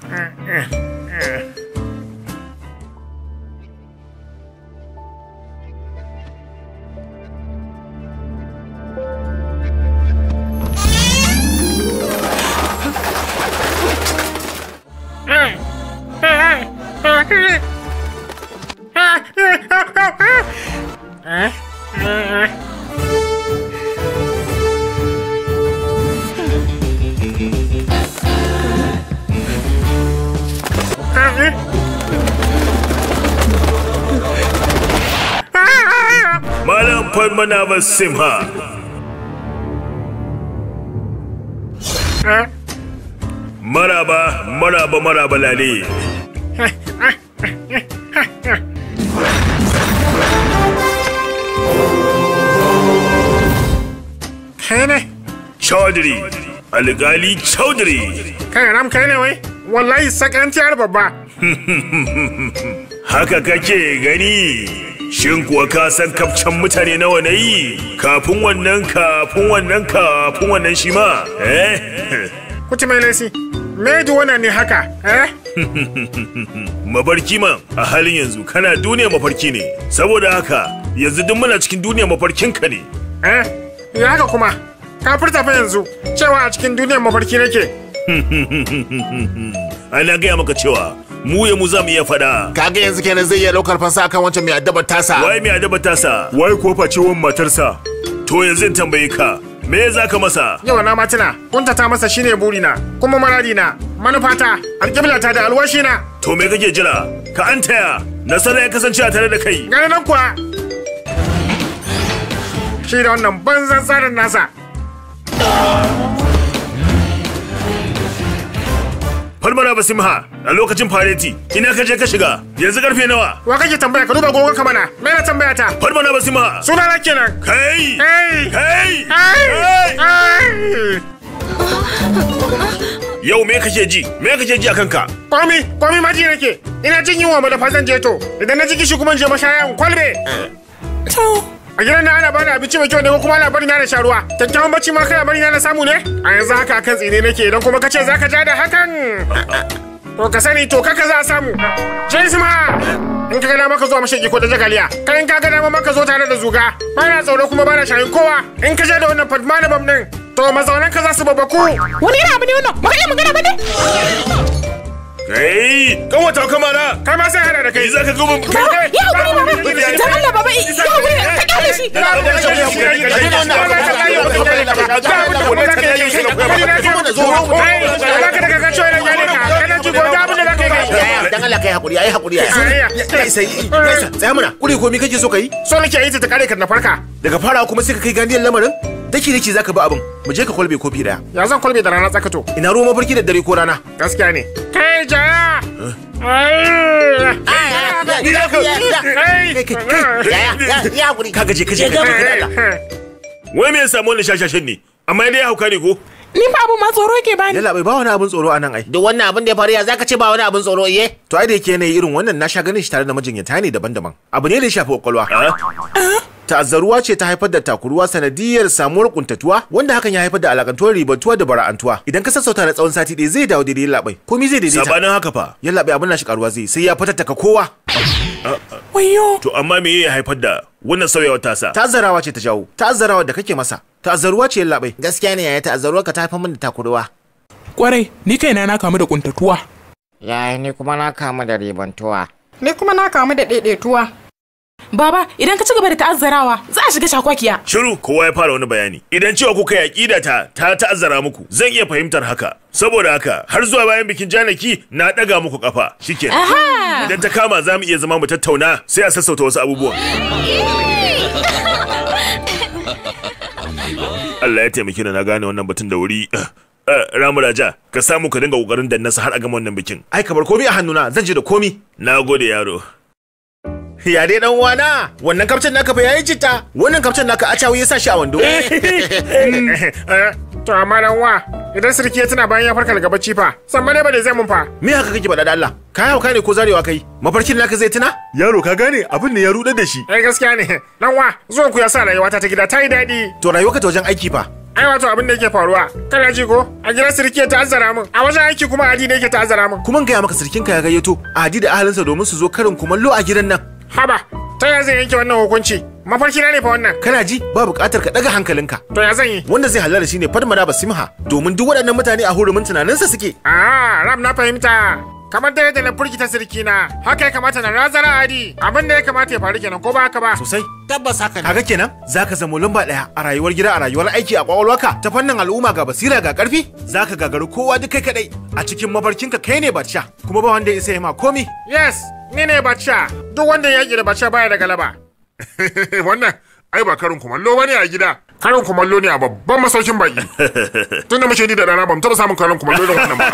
Malam Padmanabha Simha. Maraba lale. Kai ne? Chaudhary, Algali Chaudhary. Kai ram kai ne wai? Wallahi sakantiyar babba. Haka kake gani? Shin kuwa ka san kafcan mutane nawa na yi? Kafin wannan shi ma? Kuti mai laisi, me ji wannan ne haka? Mafarki man, a halin yanzu kana duniyar mafarki ne. Saboda haka, yanzu duk muna cikin duniyar mafarkinka ne. Ya haka kuma, ka furta fa yanzu cewa a cikin duniyar mafarki nake. Ana gaya maka cewa mu ya mu za mu iya faɗa. Kaga yanzu kenan zai iya ɗaukar fansa akan wancan mai addabar tasa. Wai mai addabar tasa? Wai ko face wan matarsa? To yanzu in tambaye ka, me za ka masa? Yawa na matuna, kuntata masa shine burina, kuma maradina, manufata, alƙiblata da alwashina. To me kake jira? Ka an taya, nasara ya kasance a tare da kai. Gani nan kuwa. Shi da wannan banzan tsarin nasa. Padmanabha Simha, a lokacin fareti, ina ka je ka shiga? Yanzu karfe nawa? Wa kake tambaya? Ka duba gogon ka mana. Me na tambaya ta? Padmanabha Simha. Suna na kenan. Kai! Yau me kake ji? Me kake ji a kanka? Kwami ma ji nake. Ina jin yunwa ma da fazan je to. Idan na ji kishi kuma je mashaya in kwalbe. To. A gidan na ana bani abinci mai kyau ne ko kuma ana bari na da sharuwa. Kyakkyawan bacci ma kana bari na samu ne? A yanzu haka kan tsine nake idan kuma kace zaka ja da hakan. To ka sani to kaka za a samu. Jaisma! In ka gana maka zuwa mashaki ko da jagaliya. Kai in ka gana maka zo tare da zuga. Bana tsoro kuma bana shayin kowa. In ka je da wannan Padmanabha din, to mazaunan ka za su babbaku. Wani yana abu ne wannan? Baka iya magana ba ne? Kai, kan wata kamara. Kai ma sai hada da kai. Zaka go mun kai. Ya guri baba. Dan Allah baba, ya guri ka kyale shi. Dan Allah kai hakuri, ai hakuri ai. Sai tsaya mana. Kuri ko me kake so kai? So nake yi ta kare ka na farka. Daga fara kuma sai ka kai gandiyan lamarin? Daki zaka bi abin. Mu je ka kwalbe kofi daya. Ya zan kwalbe da rana tsakato. Ina ruwa mafarki da dare ko rana? Gaskiya ne. Kai jaya. Ya hakuri. Kaga je. Wai me ya samu wannan shashashin ne? Amma dai ya hauka ne ko? Ni fa abun ma tsoro yake bani. Yalla bai ba wani abun tsoro anan ai. Duk wannan abin da ya faru ya zaka ce ba wani abin tsoro iye? To ai da yake yanayi irin wannan na sha ganin shi tare da majinyata ne daban-daban. Abu ne da ya shafi kwakwalwa. Ta'azzaruwa ce ta haifar da takuruwa sanadiyar samuwar kuntatuwa wanda hakan ya haifar da alakantuwar ribantuwa da bara'antuwa. Idan ka sassauta na tsawon sati ɗaya zai dawo daidai labai. Komai zai daidaita. Sabanin haka fa. Yalla bai abin nashi karuwa zai sai ya fatattaka kowa. Wayo. To amma me ya haifar da wannan sauyawar tasa? Ta'azzarawa ce ta jawo. Ta'azzarawa da kake masa. Ta'azzaruwa ce yalla bai. Gaskiya ne yaya ta'azzaruwa ka ta haifar min da takuruwa. Kwarai, ni kaina na kamu da kuntatuwa. Yaya ni kuma na kamu da ribantuwa. Ni kuma na kamu da daidaituwa. Baba, idan ka ci gaba da ta'azzarawa, za a shiga cakwakiya. Shiru, kowa ya fara wani bayani. Idan cewa kuka yaƙida ta ta'azzara muku, zan iya fahimtar haka. Saboda haka, har zuwa bayan bikin Janaki na ɗaga muku kafa. Shikenan. Idan ta kama za mu iya zama mu tattauna, sai a sassauta wasu abubuwan. Allah ya taimake ni na gane wannan batun da wuri. Ramu Raja, ka samu ka dinga kokarin dannasa har a gama wannan bikin. Ai ka bar komi a hannuna, zan je da komi. Nagode yaro. Ya dai dan wana, wannan kafcin naka fa yayi citta. Wannan kafcin naka a cawo ya sa shi a wando. To amma dan wa, idan sirki ya tuna bayan ya farka daga bacci fa, san bane ba da zai mun fa. Me haka kake faɗa da Allah? Ka hauka ne ko zarewa kai? Mafarkin naka zai tuna? Yaro ka gane abin ne ya rudar da shi. Gaskiya ne. Dan wa, zuwan ku ya sa rayuwata ta gida ta yi daɗi. To rayuwarka ta wajen aiki fa. Ai wato abin da yake faruwa, kana ji ko? A gidan sirki ya ta'azzara min, a wajen aiki kuma Adi da yake ta'azzara min. Kuma gaya maka sirkinka ya gayyato Adi da ahalinsa domin su zo karin kumallo a gidan nan. Haba, ta ya zai yanke wannan hukunci? Mafarki na ne fa wannan. Kana ji ba buƙatar ka daga hankalinka. To ya zan yi? Wanda zai halala shine Fadmada Basimha domin duk waɗannan mutane a hurumin tunaninsa suke. Ram na fahimta. Kamar da yadda na furkita sirkina, haka ya kamata na razana Adi. Abin da ya kamata ya faru kenan ko ba haka ba? Sosai. Tabbas haka ne. Kaga kenan zaka zama lamba ɗaya a rayuwar gida a rayuwar aiki a kwakwalwarka ta fannin al'umma ga basira ga ƙarfi. Zaka gagaru kowa duk kai kadai. A cikin mafarkinka kai ne Batsha kuma ba wanda ya isa ya ma komi. Yes, ni ne Batsha. Duk wanda ya yaƙi da Batsha baya da galaba. Wannan ai ba karin kumallo bane a gida. Karin kumallo ne a babban masaukin baki. Tun da mace ni da ɗana ba mu taɓa samun karin kumallo da wannan ba.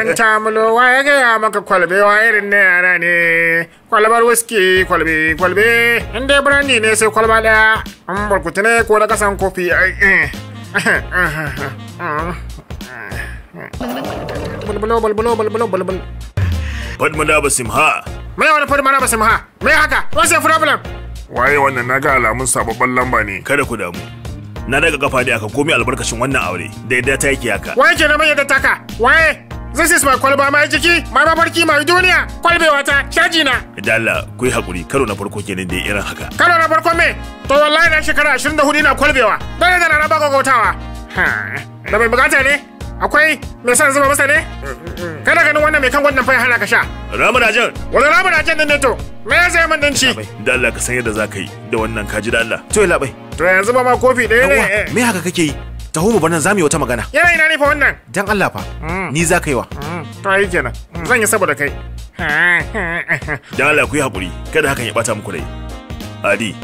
An tamulowa ya gaya maka kwalbewa irin na yara ne. Kwalbar whisky kwalbe. In dai brandy ne sai kwalba ɗaya. An burkutu ne ko da kasan kofi. Bulbulo. Fadmada Basimha. Me wani Fadmada Basimha? Me haka? What's your problem? Waye wannan naga alamun sababban lamba ne. Kada ku damu. Na daga kafa da aka komi albarkacin wannan aure. Da yadda ta yake haka. Waye ke na mai yadda taka? Waye? This is my kwalba mai jiki, mai mafarki mai duniya. Kwalbewa ta, shaji na. Da Allah, ku yi hakuri, karo na farko kenan da irin haka. Karo na farko me? To wallahi na shekara 24 ina kwalbewa. Dole da na ba gogotawa. Da mai bukata ne? Akwai me san zuba masa ne? Kada ganin wannan mai kan wannan fa ya hana ka sha. Ramadajan. Wani Ramadajan din ne to? Me ya zai man dinci? Da Allah ka san yadda za ka yi da wannan kaji da Allah. To labai. To yanzu ba ma kofi ɗaya ne. Me haka kake yi? Taho mu bana zamu yi wata magana. Yana ina ne fa wannan? Dan Allah fa. Ni za ka yi wa. To ai kenan. Zan yi saboda kai. Dan Allah ku yi hakuri, kada hakan ya bata muku rai. Adi,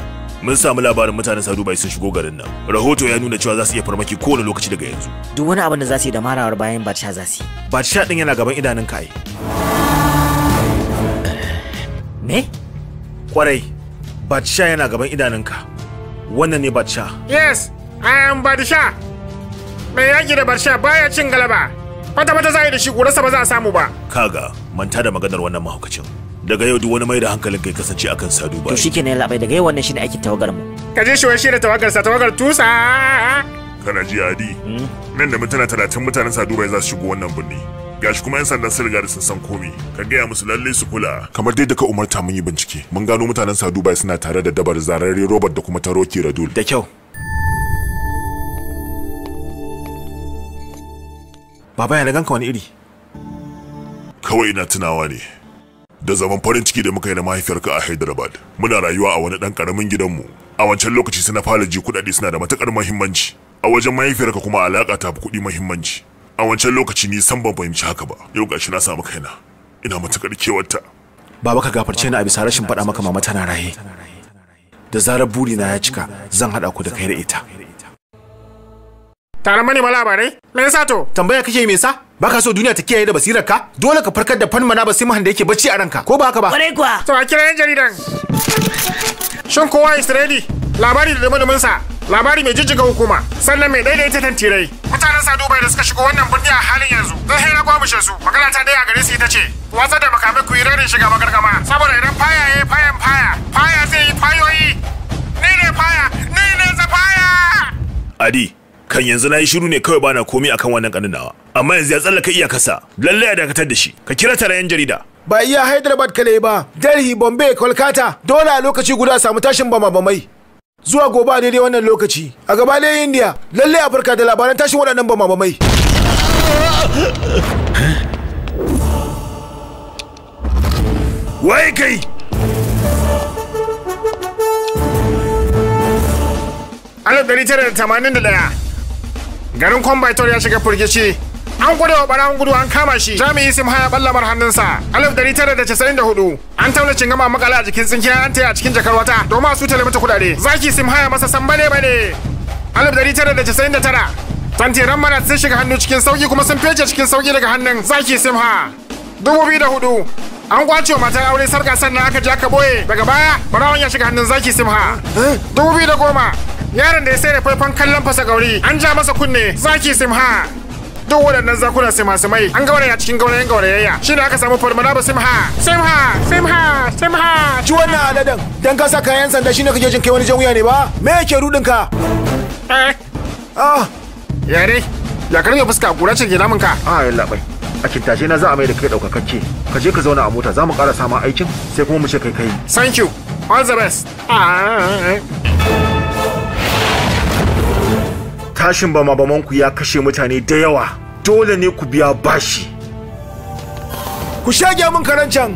mun samu labarin mutanen Sadubai sun shigo garin nan. Rahoto ya nuna cewa za su iya farmaki kowane lokaci daga yanzu. Duk wani abin da za su yi da marawar bayan Batsha za su yi. Batsha din yana gaban idanunka ai. Me? Kwarai. Batsha yana gaban idanunka. Wannan ne Batsha. Yes, I am Batsha. Mai yaki da Batsha baya cin galaba. Fata za a yi da shi ƙurarsa ba za a samu ba. Kaga, manta da maganar wannan mahaukacin. Daga yau duk wani mai da hankalin kai kasance akan Sadubai. To shikenan labai daga yau wannan shine aikin tawagar mu. Ka je shi wai shi da tawagar tusa. Kana ji Adi? Nan da mutane 30 mutanen Sadubai za su shigo wannan birni. Gashi kuma 'yan sandan sun riga da sun san komai. Ka gaya musu lalle su kula. Kamar dai da ka umarta mun yi bincike. Mun gano mutanen Sadubai suna tare da dabar zararre Robert da kuma Taroki Radul. Da kyau. Baba ya na ganka wani iri? Kawai ina tunawa ne da zaman farin ciki da muka yi na mahaifiyarka a Hyderabad. Muna rayuwa a wani dan karamin gidanmu. A wancan lokaci suna fara ji kuɗaɗe suna da matukar muhimmanci. A wajen mahaifiyarka kuma alaka ta fi kuɗi muhimmanci. A wancan lokaci ni san ban fahimci haka ba. Yau gashi na samu kaina. Ina matukar kewarta. Baba ka gafarce ni a bisa rashin faɗa maka mama tana raye. Da zarar burina ya cika zan haɗa ku da kai da ita. Tare mani ma labarai? Me yasa to? Tambaya kake me yasa? Baka so duniya ta kiyaye da basirarka? Dole ka farkar da Fadmada Basimha da yake bacci a ranka, ko ba haka ba? Kwarai kuwa. To a kira yan jaridan. Shin kowa is ready? Labari da dumin sa. labari mai jijjiga hukuma sannan mai daidaita tantirai. Mutanen Sadubai da suka shigo wannan birni a halin yanzu zai hira kwamushe su. Magana ta daya gare su ita ce watsar da makamai ku yi rarin shiga magargama saboda idan faya ya yi faya zai yi fayoyi. Ni ne faya, ni ne zafaya. Adi, kan yanzu na yi shiru ne kawai bana komi akan wannan kanin nawa. Amma yanzu ya tsallaka iyakarsa, lalle a dakatar da shi. Ka kira tare yan jarida. Ba iya Hyderabad kale ba, Delhi, Bombay, Kolkata, dole a lokaci guda samu tashin bama-bamai. Zuwa gobe a daidai wannan lokaci, a gaba da India, lalle a farka da labaran tashin waɗannan bama-bamai. Waye kai? Alif 1981 garin Kwambaitor ya shiga firgici. An gwada wa barawun gudu an kama shi. Jami'i Simha ya ballamar hannunsa. 1994 an tauna cingama makala a jikin tsinkiya an taya a cikin jakar wata domin a su tale mata kudade. Zaki Simha ya masa san bane. 1999 tantiran mana sun shiga hannu cikin sauki kuma sun fece cikin sauki daga hannun Zaki Simha. 2004 an kwace wa matar aure sarka sannan aka je aka boye. Daga baya barawun ya shiga hannun Zaki Simha. 2010 yaron da ya sai da faifan kallon fasa gauri an ja masa kunne Zaki Simha. Duk waɗannan zakuna simha-simai an gauraya cikin gaurayen gaurayayya shi ne aka samu farmanaba Simha. Ci wannan aladan dan ka sa kayan sanda shine kake jin kai wani jan wuya ne ba? Me yake rudin ka? Yare ya karbe fuska kura ce ke namun ka. Yalla bai. A kintashe na za a mai da kai daukakakke. Ka je ka zauna a mota za mu ƙara sama aikin sai kuma mu ce kai. Thank you. All the best. Tashin bama-bamanku ya kashe mutane da yawa. Dole ne ku biya bashi. Ku shage min karen can.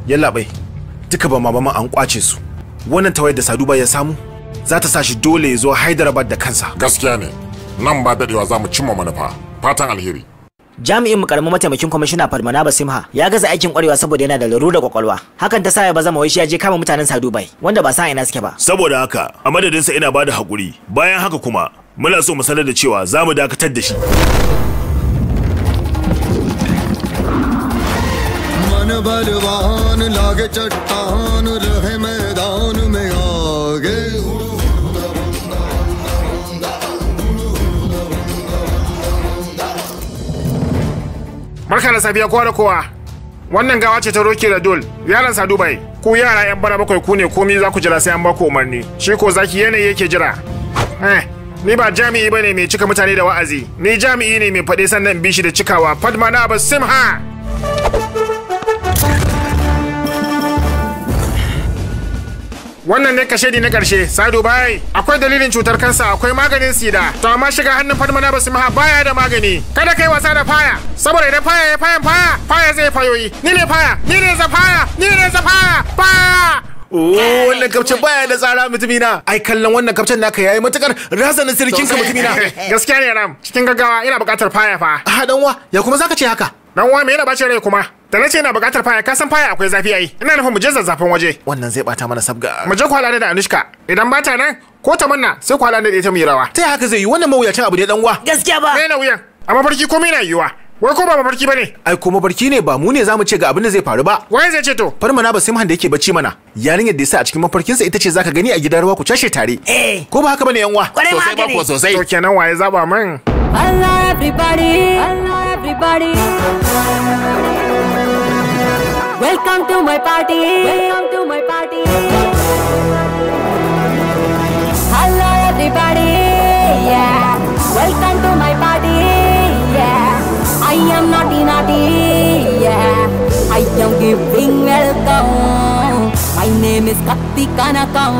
Yallaɓai, duka bama-bama an kwace su. Wannan tawayar da Saduba ya samu za ta sa shi dole ya zo Hyderabad da kansa. Gaskiya ne, nan ba daɗewa za mu cimma manufa. Fatan alheri. Jami'in mu karamin mataimakin kwamishina Padmanabha Simha ya gaza aikin kwarewa saboda yana da larurar kwakwalwa. Hakan ta sa ya bazama wai shi ya je kama mutanen Sadubai wanda ba sa ina suke ba. Saboda haka, a madadinsa ina bada hakuri. Bayan haka kuma, muna so mu sanar da cewa za mu dakatar da shi. बलवान लागे चट्टान रहे मैदान में आगे Barka da safiya kowa da kowa. Wannan gawa ce ta Roki da Dol, yaran Sadubai. Ku yara yan bana bakwai ku ne komai za ku jira sai an ba ku umarni. Shi ko zaki yanayi yake jira. Ni ba jami'i bane mai cika mutane da wa'azi. Ni jami'i ne mai faɗe sannan bishi da cikawa. Padmanabha Simha. Wannan ne kashedi na karshe. Sadubai, akwai dalilin cutar kansa, akwai maganin sida. To amma shiga hannun Padmanabha Simha baya da magani. Kada kai wasa da faya, saboda idan faya ya faya zai fayoyi. Ni ne faya, ni ne zafaya, ni ne zafaya. Faya! Wannan kafcen baya da tsara mutumina. Ai kallon wannan kafcen naka yayi matukar razanin sirkin ka mutumina. Gaskiya ne Ram, cikin gaggawa ina buƙatar faya fa. Danwa, ya kuma zaka ce haka? Danwa me yana bace rai kuma? Da nace ina buƙatar faya, ka san faya akwai zafi ai. Ina nufin mu je zazzafin waje. Wannan zai bata mana sabga. Mu je kwala da Anushka. Idan ba ta nan, ko ta manna sai kwala da ita mu yi rawa. Ta haka zai yi wannan mawuyacin abu ne danwa. Gaskiya ba. Me na wuyan? A mafarki komai na yiwuwa. Wai ko ba mafarki bane? Ai ko mafarki ne ba mu ne zamu ce ga abin da zai faru ba. Wai zai ce to? Farmana ba Simhan da yake bacci mana. Yarinyar da yasa a cikin mafarkinsa ita ce zaka gani a gidan ruwa ku cashe tare. Ko ba haka bane yan uwa? Sosai ba ko sosai. To kenan waye zaba min? Allah everybody, Allah everybody. Welcome to my party, welcome to my party. Hello everybody, yeah. Welcome to my party, yeah. I am naughty, yeah. I am giving welcome. My name is Kathikanakam.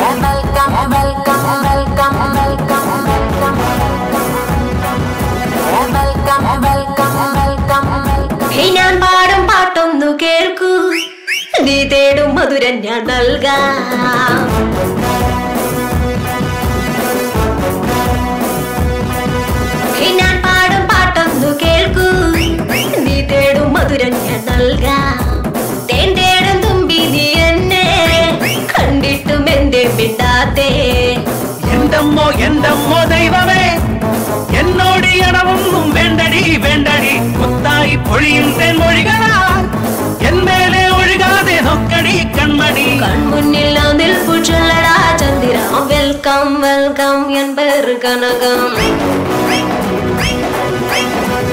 Welcome, welcome, welcome, welcome, welcome. Welcome, welcome, welcome, welcome. ഞാൻ പാടും പാട്ടൊന്നു കേൾക്കൂ, നീ തേടും മധുരം ഞാൻ നൽകാം. ഞാൻ പാടും പാട്ടൊന്നു കേൾക്കൂ, നീ തേടും മധുരം ഞാൻ നൽകാം. തേൻ തേടും തുമ്പി നീ എന്നെ കണ്ടിട്ടും എന്റെ മിണ്ടാത്തേ. എന്തമ്മോ എന്തമ്മോ ദൈവമേ, എന്നോട് ഇടവൊന്നും വേണ്ടടി വേണ്ടടി. മുത്തായി പൊഴിയും തെൻമൊഴികളാൽ എന്മേലെ ഒഴുകാതെ നോക്കടി കൺമണി. കൺമുന്നിൽ നാം നിൽപ്പു ചൊല്ലടാ ചന്ദ്ര. വെൽക്കം വെൽക്കം എൻ പേര് കനകം.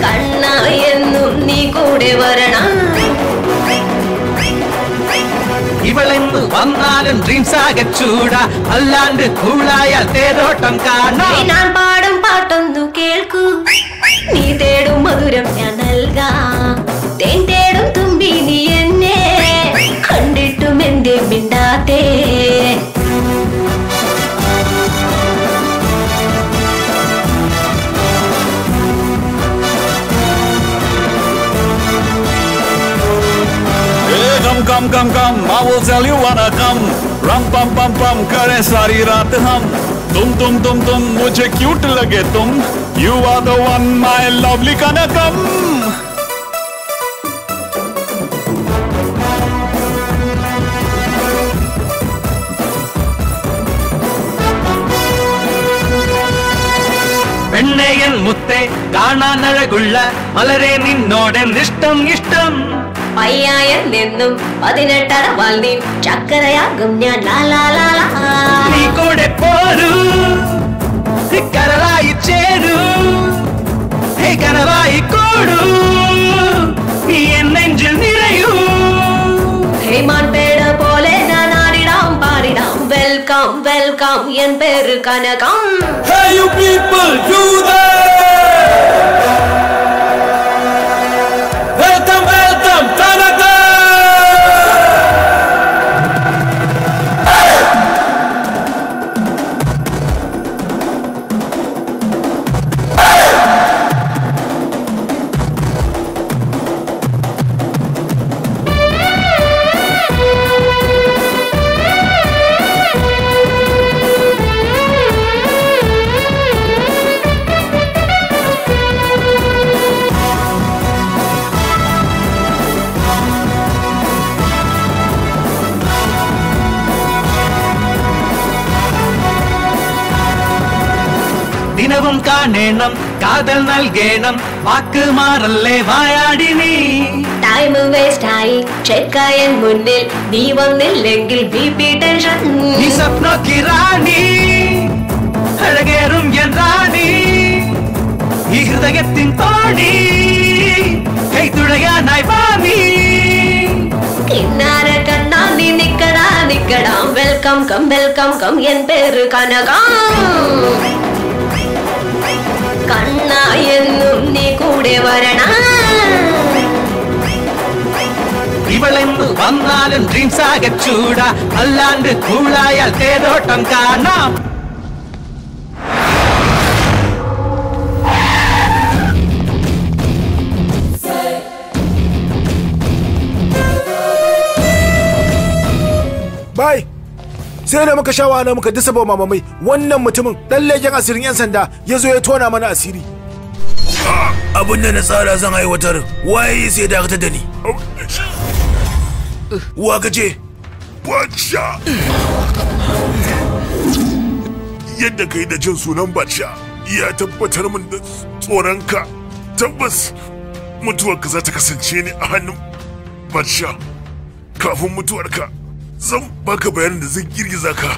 കണ്ണ എന്നും നീ കൂടെ വരണം. ഇവളെന്ന് വന്നാലും ഡ്രീംസ് ആകെ ചൂടാ, അല്ലാണ്ട് കൂളായാൽ തേരോട്ടം കാണാം. ഞാൻ പാടും പാട്ടൊന്നു കേൾക്കൂ, നീ തേടും മധുരം ഞാൻ നൽകാം. തേൻ തേടും തുമ്പി നീ എന്നെ കണ്ടിട്ടും എന്റെ മിണ്ടാത്തേ. Come, come, come, come, I will tell you wanna come. Ram pam pam pam करे सारी रात हम. तुम मुझे क्यूट लगे तुम. You are the one, my lovely Kanakam. പെണ്ണയൻ മുത്തേ കാണാനഴകുള്ള മലരെ നിന്നോടെ ഇഷ്ടം ഇഷ്ടം. പയ്യായൻ നിന്നും 18 വാൽ നീ ചക്കരയാകും ഞാൻ. നീ കൂടെ പോരൂ, കരളായി ചേരൂ, കരളായി കൂടൂ, നീ എൻ നെഞ്ചിൽ നിറയൂ. ഹേമാൻപേട പോലെ ഞാൻ ആടിടാം പാടിടാം. വെൽക്കം വെൽക്കം എൻ പേര് കനകം. Hey you people, you there! Welcome, welcome, Kanaka! ദിനവും കാണണം, കാതൽ നൽകണം, വാക്ക് മാറല്ലേ വായാടി നീ. ടൈം വേസ്റ്റ് ആയി ചെക്കായൻ മുന്നിൽ നീ വന്നില്ലെങ്കിൽ ബിപി ടെൻഷൻ. നീ സ്വപ്നോക്കി റാണി, അഴകേറും എൻ റാണി, ഈ ഹൃദയത്തിൻ തോണി കൈത്തുഴയാനായി വാമി. കിന്നാര കണ്ണാ നീ നിക്കടാ നിക്കടാ. വെൽക്കം കം വെൽക്കം കം എൻ പേര് കനകം. കണ്ണ എന്നും നീ കൂടെ വരണം. ഇവളെന്ന് വന്നാലും ഡ്രീംസ് ആകെ ചൂടാ, അല്ലാണ്ട് കൂളായാൽ തേരോട്ടം കാണാം. Bye. Sai da muka sha wahala muka disa ba mamamai wannan mutumin dan leken asirin yan sanda ya zo ya tona mana asiri. Abin da na tsara zan aiwatar, waye sai dakatar da ni. Wa kace? Batsha. Yadda kai da jin sunan Batsha ya tabbatar min da tsoronka. Tabbas mutuwarka za ta kasance ne a hannun Badsha. Kafin mutuwarka zan baka bayanin da zai girgiza ka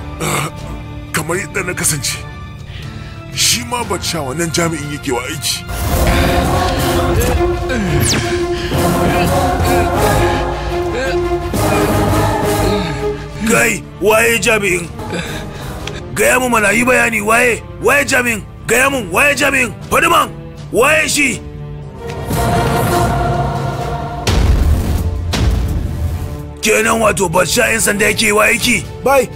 kamar yadda na kasance. Shi ma Badsha wannan jami'in yake wa aiki. Kai, waye jami'in? Gaya mu mana yi bayani waye jami'in? Gaya mun waye jami'in? Faɗi man, waye shi? Kenan wato Badsha 'yan sanda yake wa aiki? Bai,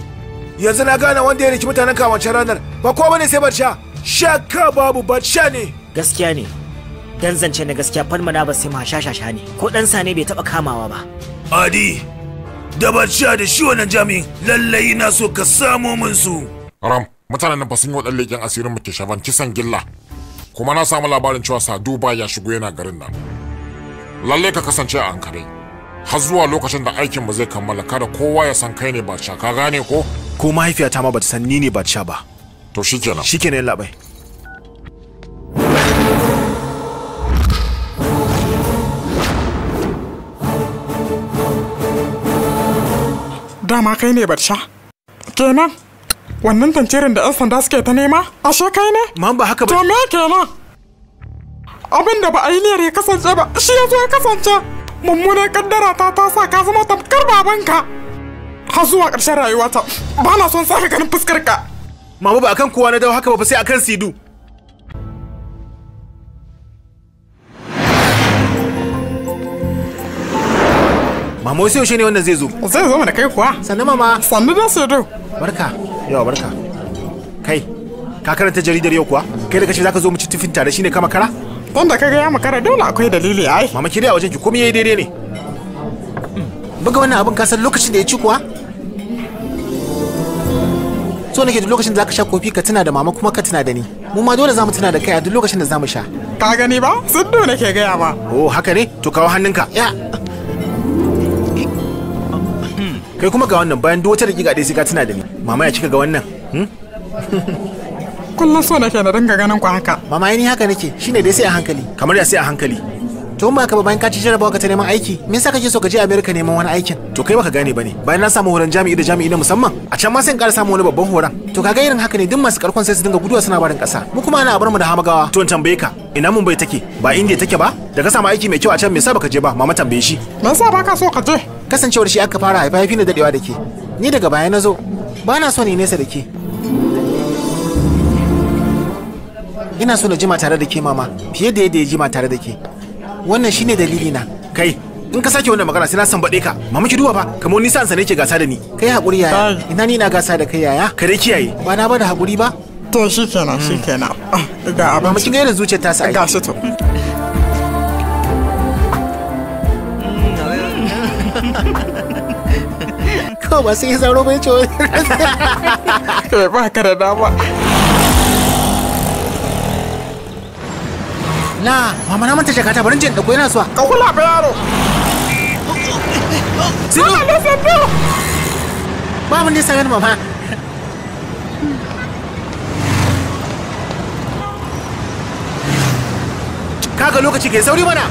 yanzu na gane wanda ya riki mutanen kawancin ranar. Ba kowa bane sai Badsha. Shakka babu Badsha ne. Gaskiya ne. Dan zance na gaskiya Falmana ba sai ma shashasha ne. Ko dan sane bai taba kamawa ba. Adi, da Badsha da shi wannan jami'in lallai na so ka samo min su. Ram, mutanen nan ba sun yi wadan leken asirin mu ke shaban kisan gilla. Kuma na samu labarin cewa Saduba ya shigo yana garin nan. Lalle ka kasance a hankali. Har zuwa lokacin da aikin mu zai kammala kada kowa ya san kai ne Badsha, ka gane ko? Ko mahaifiyata ma bata san ni ne Badsha ba. To shikenan. Shikenan labai. Dama kai ne Badsha? Kenan wannan tantirin da 'yan sanda suke ta nema? Ashe kai ne? Man ba haka ba. To me kenan? Abin da ba a yi niyyar ya kasance ba, shi ya zo ya kasance. Mummunar kaddara ta sa ka zama tamkar babanka. Har zuwa ƙarshen rayuwata, ba na son saka ganin fuskar ka. Mama ba akan kowa na dawo haka ba sai akan Sidu. Mama wasu yaushe ne wannan zai zo? Zai zo mana kai kuwa. Sannu mama. Sannu da Sidu. Barka. Yawa barka. Kai, ka karanta jaridar yau kuwa? Kai da kace zaka zo mu ci tifin tare shine ka makara? Wanda ka ga ya makara dole akwai dalili ai. Mama ki dai a wajen ki komai yayi daidai ne. Buga wannan abin ka san lokacin da ya ci kuwa? So nake duk lokacin da zaka sha kofi ka tuna da mama kuma ka tuna da ni. Mu ma dole zamu tuna da kai a duk lokacin da zamu sha. Ka gani ba? Siddo nake gaya ba. Oh haka ne? To kawo hannunka. Ya. Kai kuma ga wannan bayan duk wata dakika dai sai ka tuna da ni. Mama ya cika ga wannan. Kullum so nake na dinga ganin ku haka. Mama ni haka nake. Shine dai sai a hankali. Kamar ya sai a hankali. To ba ka ba bayan ka ci jarabawa ka ta neman aiki, me yasa kake so ka je America neman wani aikin? To kai baka gane bane. Bayan na samu horon jami'i da jami'i na musamman, a can ma sai in ƙara samu wani babban horon. To kaga irin haka ne duk masu karkon sai su dinga guduwa suna barin ƙasa. Mu kuma ana bar mu da hamagawa. To in tambaye ka, ina mun bai take? Ba India take ba? Da ka samu aiki mai kyau a can me yasa baka je ba? Mama tambaye shi. Me yasa baka so ka je? Kasancewar shi aka fara haifa yafi na dadewa da ke. Ni daga baya na zo. Ba na so ni nesa da ke. Ina so na jima tare da ke mama, fiye da yadda ya jima tare da ke. Wannan shine dalili na. Kai, in ka sake wannan magana sai na san bade ka. Mama ki duba fa, kamar ni sa'an sa ne ke gasa da ni. Kai hakuri yaya. Ina ni na gasa da kai yaya. Kare kiyaye. Ba na ba da hakuri ba. To shikenan, shikenan. Ga abin. Mama kin ga irin zuciyar ta sa. Ga shi to. Ko ba sai zauro bai ce. Kai ba ka da dama. La, mama na manta jakata barin jin dauko yana zuwa. Ka kula ba yaro. Sido. Ba mun nisa ganin mama. Kaga lokaci kai sauri mana.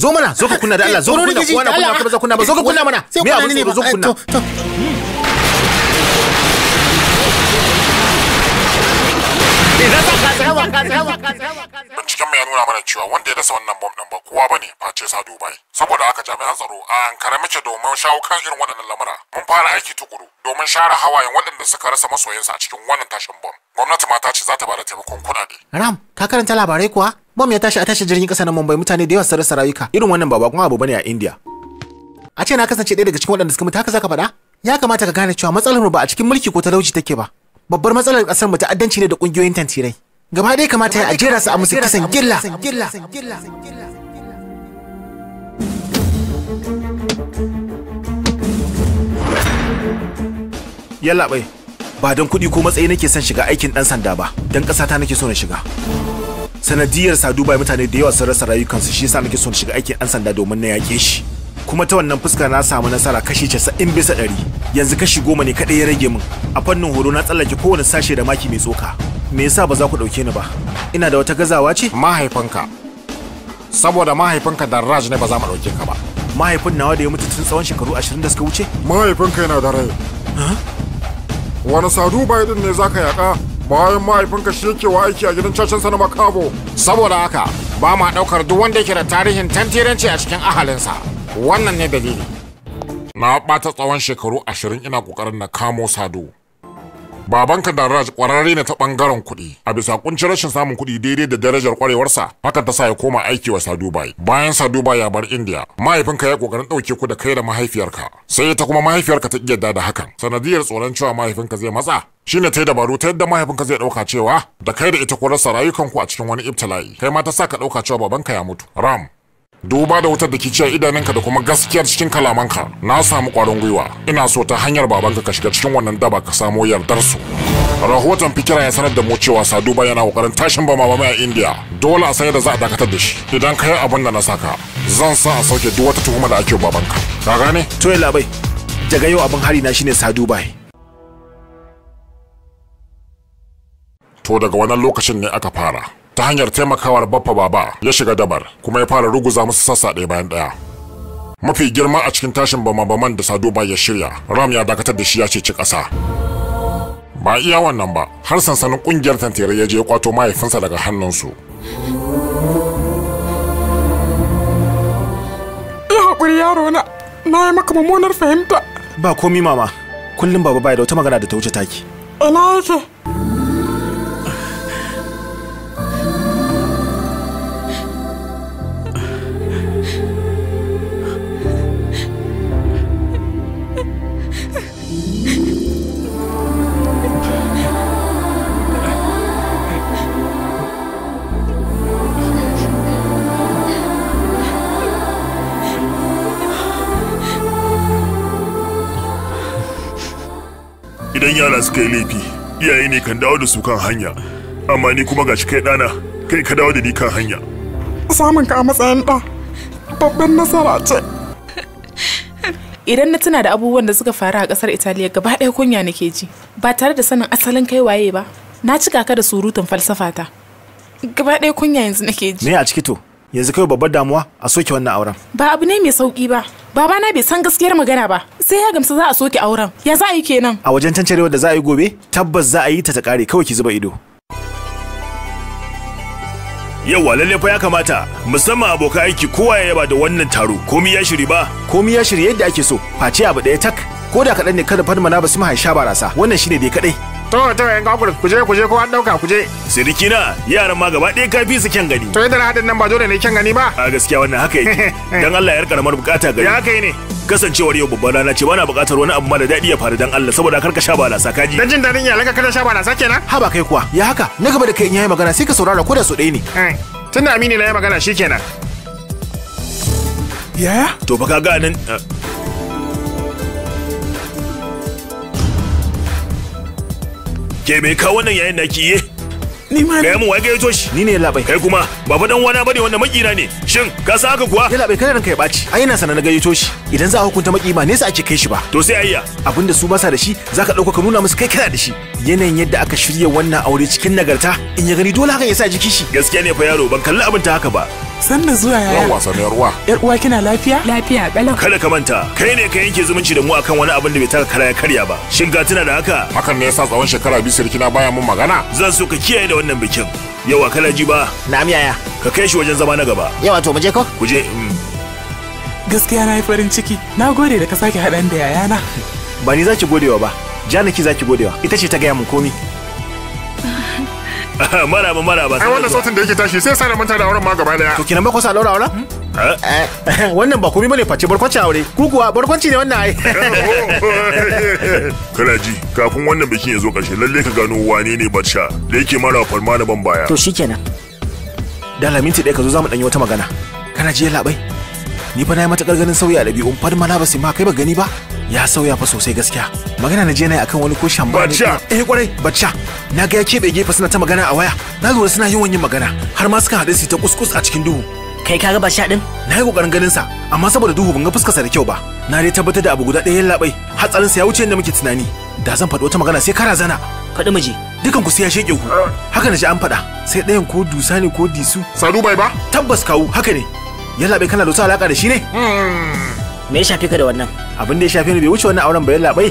Zo mana, zo ka kunna da Allah, zo ka kunna ko wani kunna ko ba za kunna ba, zo ka kunna mana. Me abin ne ba zo kunna. Binciken mai ya nuna mana cewa wanda ya dasa wannan bom din ba kowa bane face sa Dubai. Saboda haka jami'an tsaro a ankara muke domin shawo kan irin waɗannan lamura. Mun fara aiki tukuru domin share hawayen waɗanda suka rasa masoyansu a cikin wannan tashin bom. Gwamnati ma ta ce za ta bada taimakon kuɗaɗe. Ram, ka karanta labarai kuwa? Bom ya tashi a tashar jirgin ƙasa na Mumbai, mutane da yawa sun rasa rayuka. Irin wannan ba bakon abu bane a India. A ce na kasance ɗaya daga cikin waɗanda suka mutu, haka zaka faɗa? Ya kamata ka gane cewa matsalar mu ba a cikin mulki ko talauci take ba. Babbar matsalar ƙasar mu ta'addanci ne da ƙungiyoyin tantirai. Gaba ɗaya kamata ya ajera su a musu kisan gilla. Yalla bai, ba don kuɗi ko matsayi nake son shiga aikin ɗan sanda ba, don ƙasata nake so na shiga. Sanadiyar Sadubai mutane da yawa sun rasa rayukansu, shi yasa nake so na shiga aikin ɗan sanda domin na yaƙe shi. Kuma ta wannan fuska na samu nasara kashi 90%. Yanzu kashi 10 ne kaɗai ya rage min. A fannin horo na tsallake kowane sashe da maki mai tsoka. Me yasa ba za ku ɗauke ni ba? Ina da wata gazawa ce? Mahaifinka. Saboda mahaifinka da Raj ne ba za mu ɗauke ka ba. Mahaifin nawa da ya mutu tun tsawon shekaru 20 da suka wuce? Mahaifinka yana da rai. Wani Sadubai din ne zaka yaƙa bayan mahaifinka shi yake wa aiki a gidan cacansa na Makabo. Saboda haka ba ma ɗaukar duk wanda yake da tarihin tantiranci a cikin ahalinsa. Wannan ne dalili. Na ɓata tsawon shekaru 20 ina ƙoƙarin na kamo Sadu. Babanka da Raj ƙwararre ne ta ɓangaren kuɗi. A bisa kuncin rashin samun kuɗi daidai da darajar ƙwarewarsa, hakan ta sa ya koma aiki wa Sadubai. Bayan Sadubai ya bar India, mahaifinka ya ƙoƙarin ɗauke ku da kai da mahaifiyarka. Sai ita kuma mahaifiyarka ta ƙi da hakan. Sanadiyar tsoron cewa mahaifinka zai matsa, shine ta yi dabaru ta yadda mahaifinka zai ɗauka cewa da kai da ita ku rasa rayukanku a cikin wani ibtila'i. Kai ma ta sa ka ɗauka cewa babanka ya mutu. Ram, duba da wutar da ke ciye idanunka da kuma gaskiyar cikin kalamanka, na samu ƙwarin gwiwa. Ina so ta hanyar babanka ka shiga cikin wannan daba ka samo yardarsu. Rahoton fikira ya sanar da mu cewa Saduba yana ƙoƙarin tashin bama a India. Dole a sayar da za a dakatar da shi. Idan ka yi abin da na saka, zan sa a sauke duk wata tuhuma da ake babanka. Ka gane? To ya labai, daga yau abin hari na shine Saduba. To daga wannan lokacin ne aka fara. Ta hanyar taimakawar baffa baba ya shiga dabar kuma ya fara ruguza musu sassa ɗaya bayan ɗaya. Mafi girma a cikin tashin bama-baman da Saduba ya shirya, Ram ya dakatar da shi ya ceci ƙasa. Ba iya wannan ba, har sansanin ƙungiyar tantere ya je ya kwato mahaifinsa daga hannunsu. Ya haƙuri yaro na yi maka mummunar fahimta. Ba komi mama, kullum baba bai da wata magana da ta wuce taki. Ina yake? Idan yara suka yi laifi, iyaye ne kan dawo da su kan hanya. Amma ni kuma gashi kai ɗana, kai ka dawo da ni kan hanya. Samun ka a matsayin ɗa, babban nasara ce. Idan na tuna da abubuwan da suka faru a ƙasar Italiya gaba ɗaya kunya nake ji. Ba tare da sanin asalin kai waye ba, na cika ka da surutun falsafata. Gaba ɗaya kunya yanzu nake ji. Me a ciki to? Yanzu kai babbar damuwa a soke wannan auren. Ba abu ne mai sauki ba. Babana bai san gaskiyar magana ba. Sai ya gamsu za a soke auren. Ya za a yi kenan? A wajen tantarewa da za a yi gobe, tabbas za a yi ta kare, kawai ki zuba ido. Yawa lalle fa ya kamata, musamman abokan aiki kowa ya yaba da wannan taro. Komi ya shiri ba? Komi ya shiri yadda ake so. Face abu ɗaya tak. Ko da kaɗan ne kada Fadma ba su sha barasa. Wannan shine dai kaɗai. To yan gagul kuje ko an dauka kuje. Siriki na yaran ma gaba ɗaya kafi su kyan gani. To yadda na haɗin nan ba dole ne kyan gani ba. A gaskiya wannan haka yake. Dan Allah ya karamar bukata gari. Ya kai ne. Kasancewar yau babban rana ce bana bukatar wani abu mara daɗi ya faru dan Allah saboda kar ka sha balasa kaji. Dan jin daɗin iyalanka kada sha balasa kenan. Ha ba kai kuwa. Ya haka na gaba da kai in yayi magana sai ka saurara ko da so ɗaya ne. Tunda Amini na yi magana shikenan. Yaya? To ba ka ga nan ke me ka wannan yayin da ki yi? Ni ma ga mu wai ga yato shi. Ni ne labai. Kai kuma baba dan wana bane wanda makina ne. Shin ka san haka kuwa? Ya labai kada ranka ya baci. Ai ina sanar na gayyato shi. Idan za a hukunta maki ba nesa ake kai shi ba. To sai ayya. Abinda su ba sa da shi zaka dauka ka nuna musu kai kana da shi. Yanayin yadda aka shirya wannan aure cikin nagarta in ya gani dole hakan ya sa jiki shi. Gaskiya ne fa yaro ban kalli abin ta haka ba. San da zuwa yaya. Yawa sanar ruwa. Yar uwa kina lafiya? Lafiya kalau. Kada ka manta, kai ne ka yanke zumunci da mu akan wani abin da bai taka kara ya karya ba. Shin ka tuna da haka? Hakan ne yasa tsawon shekara 2 sirkina baya mun magana. Zan so ka kiyaye da wannan bikin. Yawa kana ji ba? Na'am yaya. Ka kai shi wajen zama na gaba. Yawa to mu je ko? Ku je. Gaskiya na yi farin ciki. Na gode da ka sake haɗa da yayana. Ba ni zaki godewa ba. Janaki zaki godewa. Ita ce ta gaya mun komi. Maraba. Ai wannan sautin da yake tashi sai sa na manta da auren ma gaba daya. To kinan ba ku sa daura auren? Wannan ba komai bane face barkwanci aure. Ku kuwa barkwanci ne wannan ai. Kana ji, kafin wannan bikin ya zo ƙarshe lalle ka gano wane ne Batsha da yake mara farma na ban baya. To shikenan. Da laminti ɗaya ka zo za mu ɗanyi wata magana. Kana ji labai? Ni fa na yi matuƙar ganin sauyi a ɗabi'un farma na ba sai ma kai ba gani ba. Ya sauya fa sosai gaskiya. Magana na je na akan wani ko shamba ne. Batsha. Kwarai Batsha. Na ga ya keɓe gefe suna ta magana a waya. Na lura suna yawan yin magana har ma suka haɗu su ta kuskus a cikin duhu. Kai ka ga Batsha din? Na yi kokarin ganin sa amma saboda duhu ban ga fuskarsa da kyau ba. Na dai tabbatar da abu guda ɗaya labai. Hatsarin sa ya wuce yadda muke tunani. Da zan faɗi wata magana sai kara zana. Faɗi miji. Dukan ku sai ya sheke ku. Haka na ji an faɗa. Sai ɗayan ko dusa ne ko disu. Sadu bai ba? Tabbas kawu haka ne. Yalla bai kana da wata alaka da shi ne? Me ya shafe ka da wannan? Abin da ya shafe ni bai wuce wannan auren bayan labai.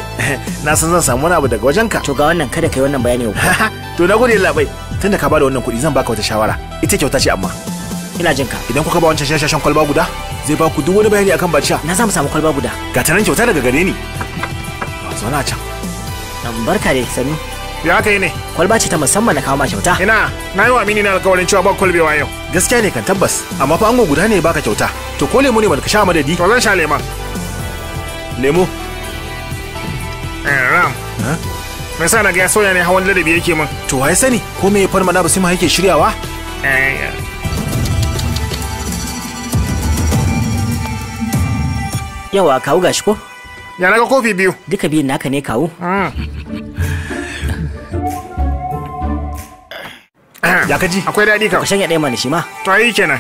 Na san zan samu wani abu daga wajenka. To ga wannan kada kai wannan bayani ba. To na gode labai. Tunda ka bada wannan kuɗi zan baka wata shawara. Ita kyauta ce amma. Ina jinka. Idan kuka ba wancan shashashan kwalba guda, zai ba ku duk wani bayani akan Batsha. Na za mu samu kwalba guda. Ga ta nan kyauta daga gare ni. Zauna a can. Barka dai Sani. Ya kai ne? Kwalba ce ta musamman na kawo ma kyauta. Ina, na yi wa Amini na alƙawarin cewa ba kwalbewa yau. Gaskiya ne kan tabbas, amma fa ango guda ne ya baka kyauta. To ko lemu ne ba ka sha madadi? To zan sha lemon. Lemu? Ram. Me yasa na ga ya soya ne hawan ladabi yake min? To waye sani ko me ya farma na basima yake shiryawa? Yawa kawu gashi ko? Ya naga kofi biyu. Duka biyun naka ne kawu? Ya kaji? Akwai daɗi kawu. Ka shanya ɗaya mana shi ma. To ayi kenan.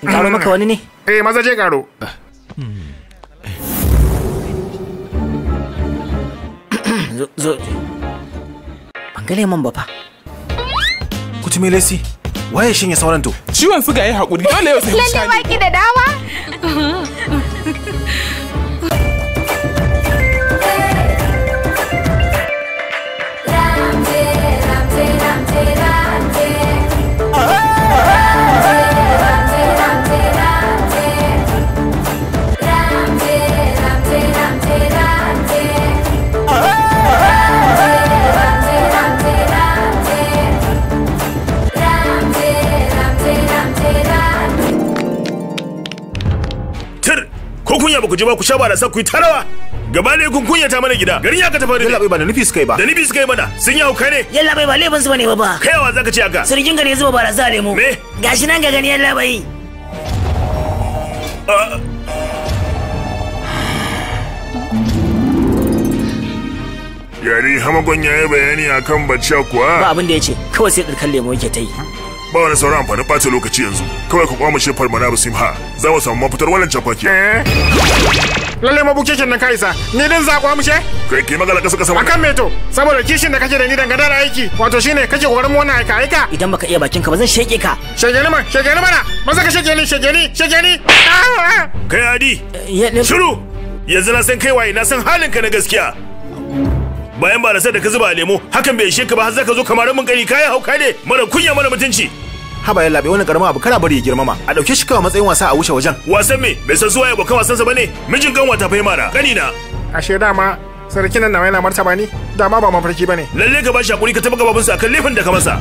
Karo maka wani ne? Maza je karo. Zo. Ban ga lemon ba fa. Kutume lesi. Waye shin ya sauran to? Ciwon suga yayi hakuri dole yau sai mu sha. Lalle baki da dama. Kunya ba ku je ba ku sha barasa ku yi tarawa. Gaba ne kun kunya ta mana gida. Garin ya ka tafi ne. Yalla ba da nufi suka yi ba. Da nufi suka yi mana. Sun yi hauka ne. Yalla bai ba laifin su bane ba. Kai yawa zaka ce haka. Sirgin gari zuba barasa a lemu. Me? Gashi nan ga gani yalla bai. Yari hamagon ya yi bayani akan Batsha kuwa. Ba abin da ya ce kawai sai ɗirkan lemu yake ta yi. Ba wani sauran amfanin ɓata lokaci yanzu. Kawai ka kwama shefar mana basim ha. Za mu samu mafitar wannan cakwakiyar. Lalle mabuke kenan ka isa. Ni din za kwamushe? Kai ke magana kasa kasa wannan. Akan me to? Saboda kishin da kake da ni dangane da aiki. Wato shine kake kokarin wannan aika. Idan baka iya bakin ka ba zan sheke ka. Shege ni mana. Maza ka shege ni. Kai Adi. Shiru. Yanzu na san kai waye na san halin ka na gaskiya. Bayan ba da ka zuba a lemo hakan bai ishe ka ba har zaka zo kamar mun kai kai hauka ne mara kunya mara mutunci. Haba yalla bai wani karamin abu kana bari ya girmama a dauke shi kawai matsayin wasa a wuce wajen. Wasan me bai san suwaye abokan wasan sa bane mijin ganwa ta fahima na kanina. Ashe dama sarkin nan nawa yana martaba ni dama ba mafarki bane. Lalle ka bashi hakuri ka taba gababun sa akan laifin da ka masa.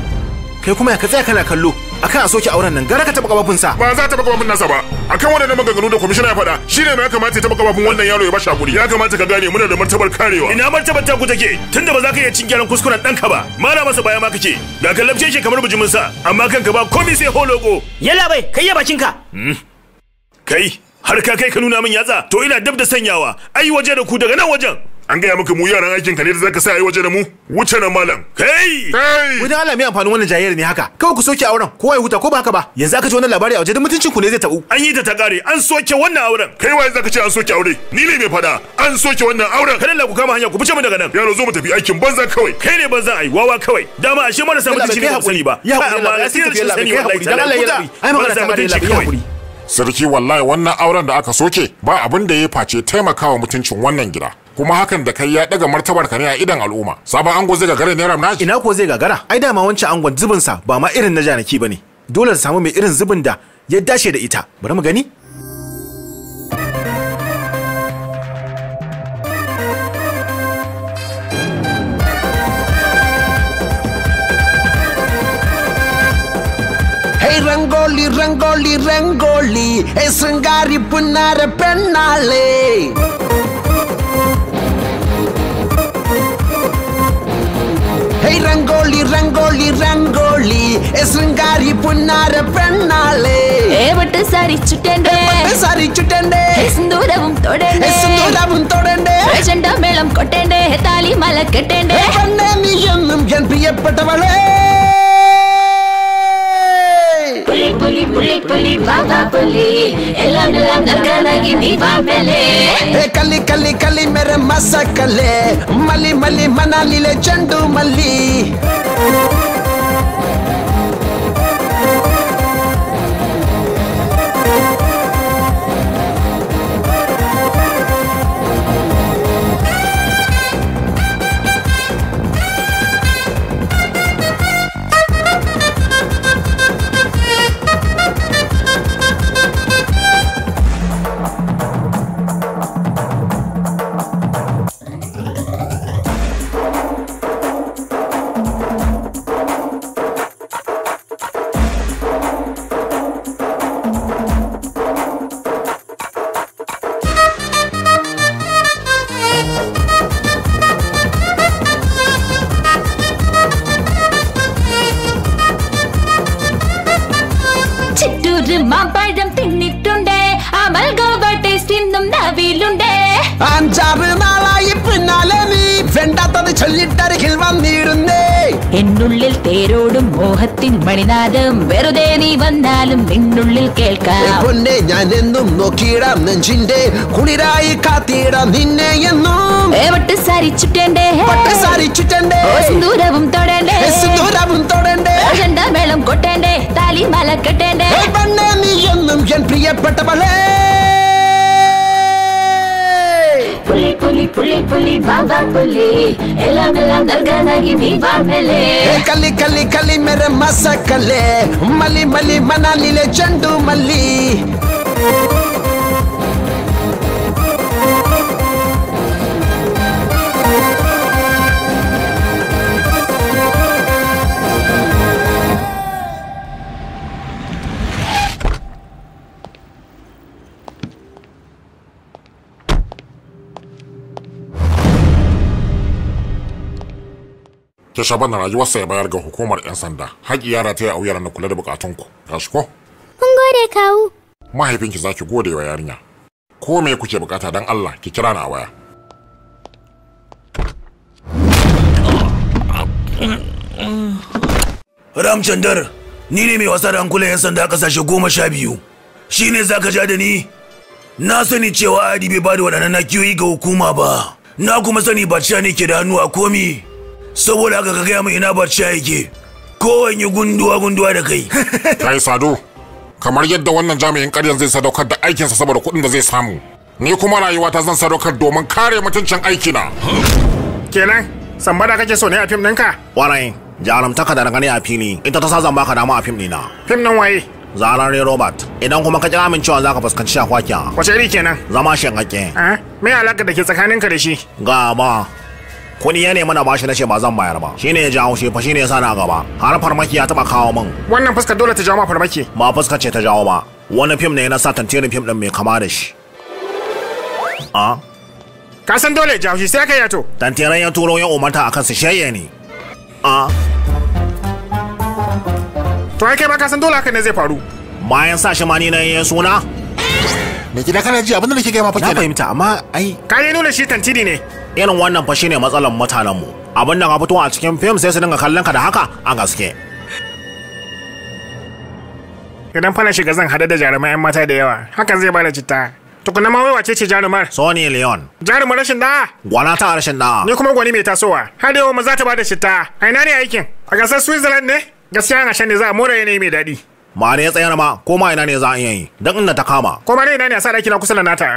Kai kuma ya ka tsaya kana kallo akan a soke auren nan gara ka taba gababun sa. Ba za ta taba gababun nasa ba akan wannan maganganu da kwamishina ya faɗa shine mai ya kamata ya taba gababun wannan yaro ya bashi hakuri. Ya kamata ka gane muna da martabar karewa. Ina martabar ta ku take tunda ba za ka iya cin gyaran kuskuren ɗanka ba. Mara masa baya ma kake ga kallabce shi kamar bijimin sa amma kanka ba komai sai hologo. Yalla bai kai ya bakin ka. Kai har ka kai ka nuna min yatsa to ina dab da sanyawa ai waje da ku daga nan wajen. An gaya maka mu yaran aikin ka ne da zaka sa ai waje da mu? Wuce nan malam. Kai! Wai dan Allah me amfanin wannan jayyar ne haka? Kawai ku soke auren, kowa ya huta ko ba haka ba? Yanzu aka ji wannan labari a waje da mutuncin ku ne zai tabu. An yi ta kare, an soke wannan auren. Kai waye zaka ce an soke aure? Ni ne mai fada. An soke wannan auren. Kada Allah ku kama hanya ku fice mu daga nan. Yaro zo mu tafi aikin banza kawai. Kai ne banza ai wawa kawai. Dama ashe mana samu mutunci ne ba sani ba. Ya hakuri, ya sani wallahi. Dan Allah ya rabi. Ai magana ta mutunci kawai. Sarki wallahi wannan auren da aka soke ba abin da ya face taimakawa mutuncin wannan gida. Kuma hakan da kai ya daga martabar ka ne a idan al'umma. Sabon ango zai gagara ne Ramnaji. Ina ko zai gagara? Ai dama wancan angon zubin sa ba ma irin na janaki bane. Dole ta samu mai irin zubin da ya dace da ita. Bari mu gani. Hey Rangoli, Rangoli, Rangoli, e Sangari punnare pennale. Hey Rangoli, Rangoli, Rangoli, e Sangari punnare pennale. E vatte sari chuttende, sari chuttende, e sinduravum todende, sinduravum todende, e chanda melam kottende, e tali mala kettende. E vanne niyannum jan priyappettavale. Puli puli puli puli baba puli elam elam naganagi diva mele e kali kali kali mere masakale mali mali manali le chandu mali മാമ്പഴം തിന്നിട്ടുണ്ടേ അമൽഗോവ ടേസ്റ്റിന്നും നവിലുണ്ടേ അഞ്ചാറ് നാളായി പിന്നാലെ നീ വേണ്ടാത്തത് ചൊല്ലിട്ടരികിൽ വന്നിരുന്നേ എന്നുള്ളിൽ തേരോടും മോഹത്തിൻ മണിനാദം വെറുതെ നീ വന്നാലും നിന്നുള്ളിൽ കേൾക്കാം പൊന്നെ ഞാൻ എന്നും നോക്കിയിടാം നെഞ്ചിന്റെ കുളിരായി കാത്തിടാം നിന്നെ എന്നും വട്ട് സാരിച്ചുട്ടേണ്ടേ സിന്ദൂരവും തൊടേണ്ടേ സിന്ദൂരവും തൊടേണ്ടേ മേളം കൊട്ടേണ്ടേ താലി മല കെട്ടേണ്ടേ പൊന്നെ നീ എന്നും എൻ പ്രിയപ്പെട്ടവളേ puli puli puli puli baba puli elam elam naganagi diva mele kali kali kali mere masakale mali mali manali le chandu mali ke shaban na rayuwarsa ya bayar ga hukumar 'yan sanda haƙi yara ta yi a wuyar na kula da bukatunku gashi ko? Mun gode kawu. Mahaifinki za ki gode wa yarinya ko me kuke bukata don Allah ki kira ni a waya. Ramchandar, ni ne mai wasa da hankulan 'yan sanda a kasashe 12. Shi ne za ka ja da ni? Na sani cewa Adi bai bada waɗannan nakiyoyi ga hukuma ba. Na kuma sani Batsha ne ke da hannu a komi. Saboda haka ka gaya min ina Batsha yake. Kowane gunduwa da kai. Kai Sado, kamar yadda wannan jami'in ƙaryan zai sadaukar da aikinsa saboda kuɗin da zai samu. Ni kuma rayuwata zan sadaukar domin kare mutuncin aikina. Kenan, sambada kake so ne a fim ɗinka? Warai, jarumtaka da na gani a fili, ita ta sa zan baka dama a fim ɗina. Fim ɗin waye? Zarare Robert, idan kuma ka kira min cewa za ka fuskanci shakwakiya. Wace iri kenan? Zama shingake. Me alaka da ke tsakaninka da shi? Gaba. Kuɗi ya nemi na bashi na ce ba zan bayar ba. Shine ya jawo shi fa shine ya sa na gaba. Har farmaki ya taɓa kawo min. Wannan fuskar dole ta jawo ma farmaki. Ba fuskar ce ta jawo ba. Wani fim ne na sa tantirin fim ɗin mai kama da shi. Ka san dole ya jawo shi sai ka yato. Tantiran ya turo ya umarta akan su shayye ne. To ai kai ba ka san dole haka ne zai faru. Bayan sa shi ma ni na yin suna. Me gida kana ji abin da nake gaya ma fa kenan. Na fahimta amma ai. Ka yi nuna shi tantiri ne. irin wannan fa shine matsalar mutanen mu. Abin da ka fito a cikin film sai su dinga kallon ka da haka a gaske. Idan fa na shiga zan hada da jarumai 'yan mata da yawa, hakan zai bada citta. Tukuna ma wai wace ce jarumar? Sony Leon. Jarumar rashin da'a? Gwana ta rashin da'a. Ni kuma gwani mai tasowa. Har da yawa ma za ta bada citta. A ina ne aikin? A gasar Switzerland ne? Gaskiya ana shan ne za a more yanayi mai daɗi. Ma ne ya tsayar ma, ko ma ina ne za a iya yi, don inda ta kama. Ko ma ne ina ne a sa ɗaki na kusa da nata.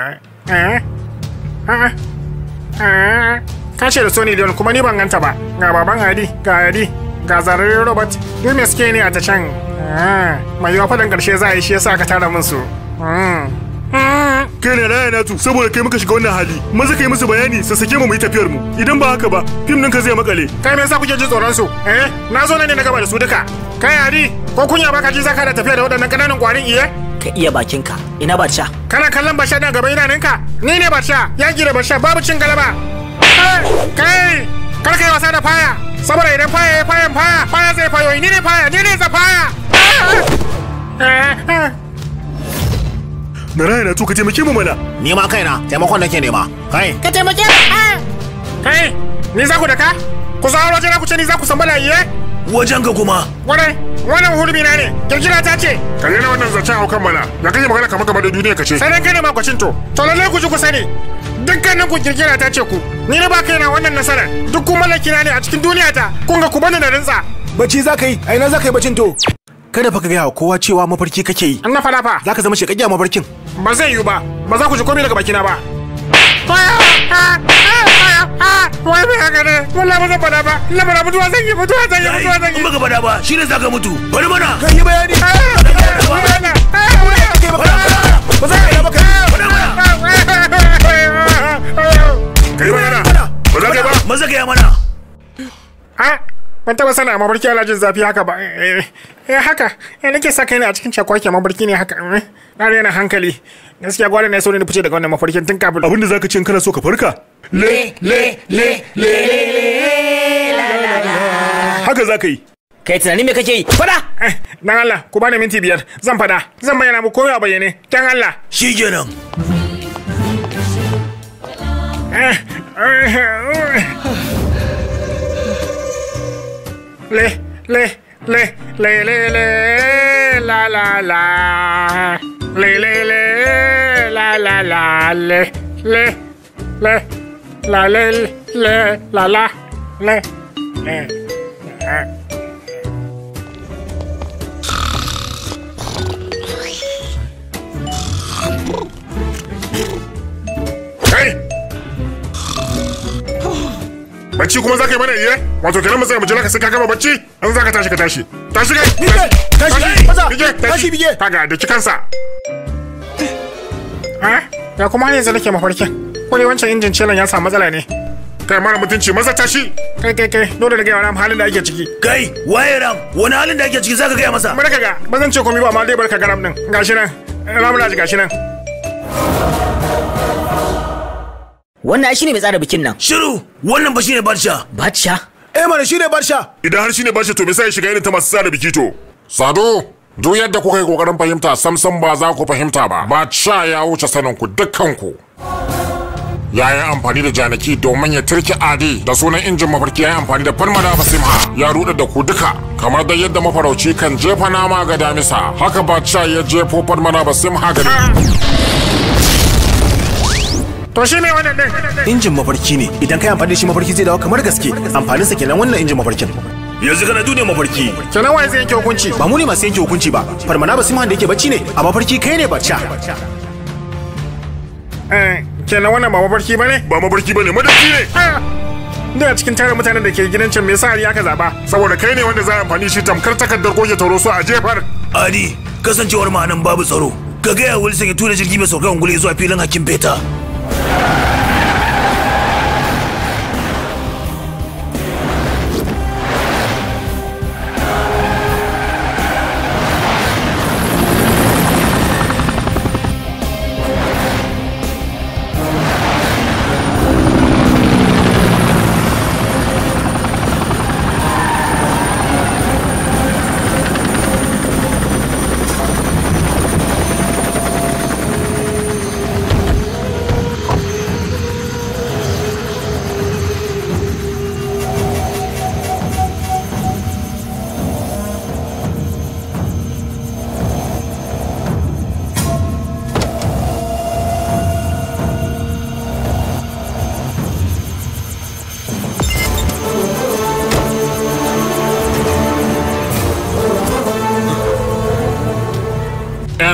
Ka ce da Sony Leon kuma ni ban ganta ba. Ga baban Adi, ga Adi, ga zararren Robert. Duk me suke ne a ta can? Mai yawa faɗin ƙarshe za a yi shi yasa ka tara min su. Kai ne raya na tu saboda kai muka shiga wannan hali. Maza kai musu bayani su sake mu yi tafiyar mu. Idan ba haka ba, fim ɗin ka zai makale. Kai me yasa kuke jin tsoron su? Na zo nan ne na gaba da su duka. Kai Adi, ko kunya baka ji zaka da tafiya da waɗannan ƙananan ƙwarin iye? Ka iya bakinka. Ina Batsha. Kana kallon Batsha na gaba idanunka? Ni ne Batsha, yaki da Batsha babu cin galaba. Kai, kar kai wasa da faya. Saboda idan faya ya faya zai fayo. Ni ne faya, ni ne za faya. Na raya na tu ka taimake mu mana. Ni ma kaina taimakon nake nema. Kai. Ka taimake mu. Kai, ni za ku da ka? Ku zo waje na ku ce ni za ku sambala iye? Wajen ka kuma. Wannan hurbi na ne. Kirkira ta ce. Kalle na wannan zancen haukan mana. Ya kake magana kamar game da duniya kace. Sai dan kai ne makwacin to. To lalle ku ji ku sani. Dukkanin ku kirkira ta ce ku. Ni ne ba kaina wannan nasarar. Duk ku mallaki na ne a cikin duniya ta. Kun ga ku bani da rintsa. Bacci za ka yi, a ina za ka yi bacin to? Kada fa ka gaya wa kowa cewa mafarki kake yi. An na fada fa. Za ka zama shekaki a mafarkin. Ba zai yiwu ba. Ba za ku ji komai daga bakina ba. Wai bai haka ne. Wallahi ba zan fada ba. Lamara mutuwa zan yi. In baka fada ba, shine za ka mutu. Bari mana. Ka yi bayani. Ba za ka yi ba kai. Kai bayana. Ba za ka yi ba. Maza ka yi mana. Ban taba sana mabarki ana jin zafi haka ba. Haka. Nake sa kai ne a cikin cakwakiyar mabarki ne haka. Na rena hankali. Gaskiya gwada na so ne fice daga wannan mafarkin tun kafin. Abinda zaka ce in kana so ka farka? Le. Haka zaka yi. Kai tunani me kake yi? Fada! Dan Allah, ku bani minti 5. Zan fada. Zan bayyana muku komai a bayyane. Dan Allah. Shikenan. La la la. La la la. Le. Kai! Bacci kuma za ka yi mana iye? Wato kenan mu jira ka sai ka gama bacci? An za ka tashi ka tashi. Tashi kai! Tashi bige! Kaga da kansa. Ya kuma har yanzu nake mafarkin. Kwale wancan injin celan ya samu matsala ne. Kai mara mutunci maza tashi. Kai dole da gaya halin da ake ciki. Kai waye ram wani halin da ake ciki zaka gaya masa. Barka ga ba zan ce komai ba amma dai barka ga ram din. Gashi nan. Ramulaji gashi nan. Wannan shine mai tsara bikin nan. Shiru, wannan ba shine Batsha. Batsha? Mana shine Batsha. Idan har shine Batsha to me sai ya shiga irin ta masu tsara biki to? Sado, duk yadda kuka yi kokarin fahimta samsam ba za ku fahimta ba. Batsha ya wuce sanin ku dukkan ku. Ya yi amfani da janaki domin ya turki adi da sunan injin mafarki ya yi amfani da farmada basimha ya ruɗa da ku duka kamar da yadda mafarauci kan jefa nama ga damisa haka Batsha ya jefo farmada basimha ga To shi ne wannan din? Injin mafarki ne. Idan kai amfani da shi mafarki zai dawo kamar gaske. Amfaninsa kenan wannan injin mafarkin. Yanzu kana duniyar mafarki. Kenan waye zai yanke hukunci? Ba mu ne masu yanke hukunci ba. Farmana basimha da yake bacci ne. A mafarki kai ne Batsha. Kenan wannan ba mafarki bane? Ba mafarki bane, madaki ne. Da cikin tarin mutanen da ke gidan can me yasa Ari aka zaba? Saboda kai ne wanda za a amfani shi tamkar takardar goge tauro su a jefar. Adi, kasancewar ma'anan babu tsaro. Ka gaya Wilson ya tura jirgi mai saukan ungule zuwa filin hakin beta.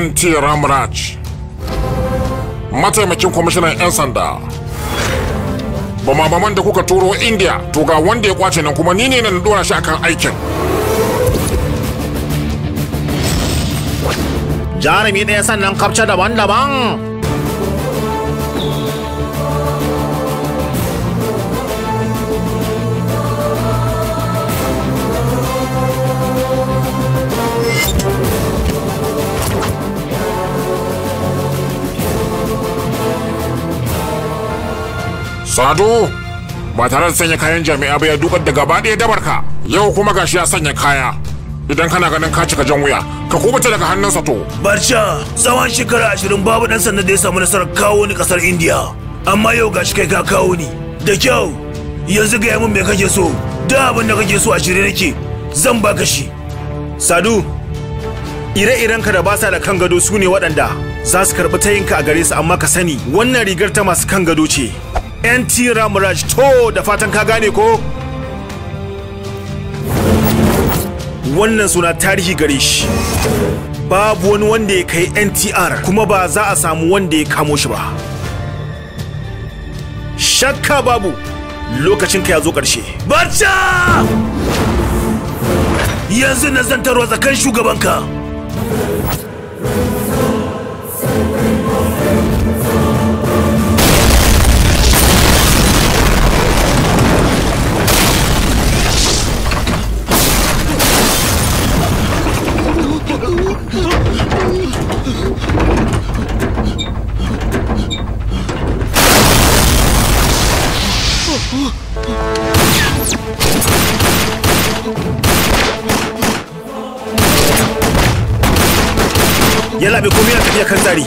NT Ramraj, mataimakin kwamishinan 'yan sanda. Bama-baman da kuka turo India, to ga wanda ya kwace nan kuma ni ne na dora shi akan aikin. Jarumi ɗaya sannan kafce daban-daban. Sado, ba tare da sanya kayan jami'a ba ya dukar da gaba ɗaya dabarka. Yau kuma gashi ya sanya kaya. Idan kana ganin ka cika jan wuya, ka kubuta daga hannunsa to. Barca, tsawon shekara 20 babu ɗan sanda da ya samu nasarar kawo ni ƙasar India. Amma yau gashi kai ka kawo ni. Da kyau, yanzu gaya min me kake so. Da abin da kake so a shirye nake, zan baka shi. Sadu, ire-irenka da ba sa da kan gado su ne waɗanda za su karɓi tayinka a gare su, amma ka sani wannan rigar ta masu kan gado ce. NT Ramraj, to da fatan ka gane ko? Wannan suna tarihi gare shi. Babu wani wanda ya kai NTR, kuma ba za a samu wanda ya kamo shi ba. Shakka babu, lokacinka ya zo ƙarshe. Barca! Yanzu na zantarwa tsakan shugabanka. Yalla bai komai na tafiya kan tsari.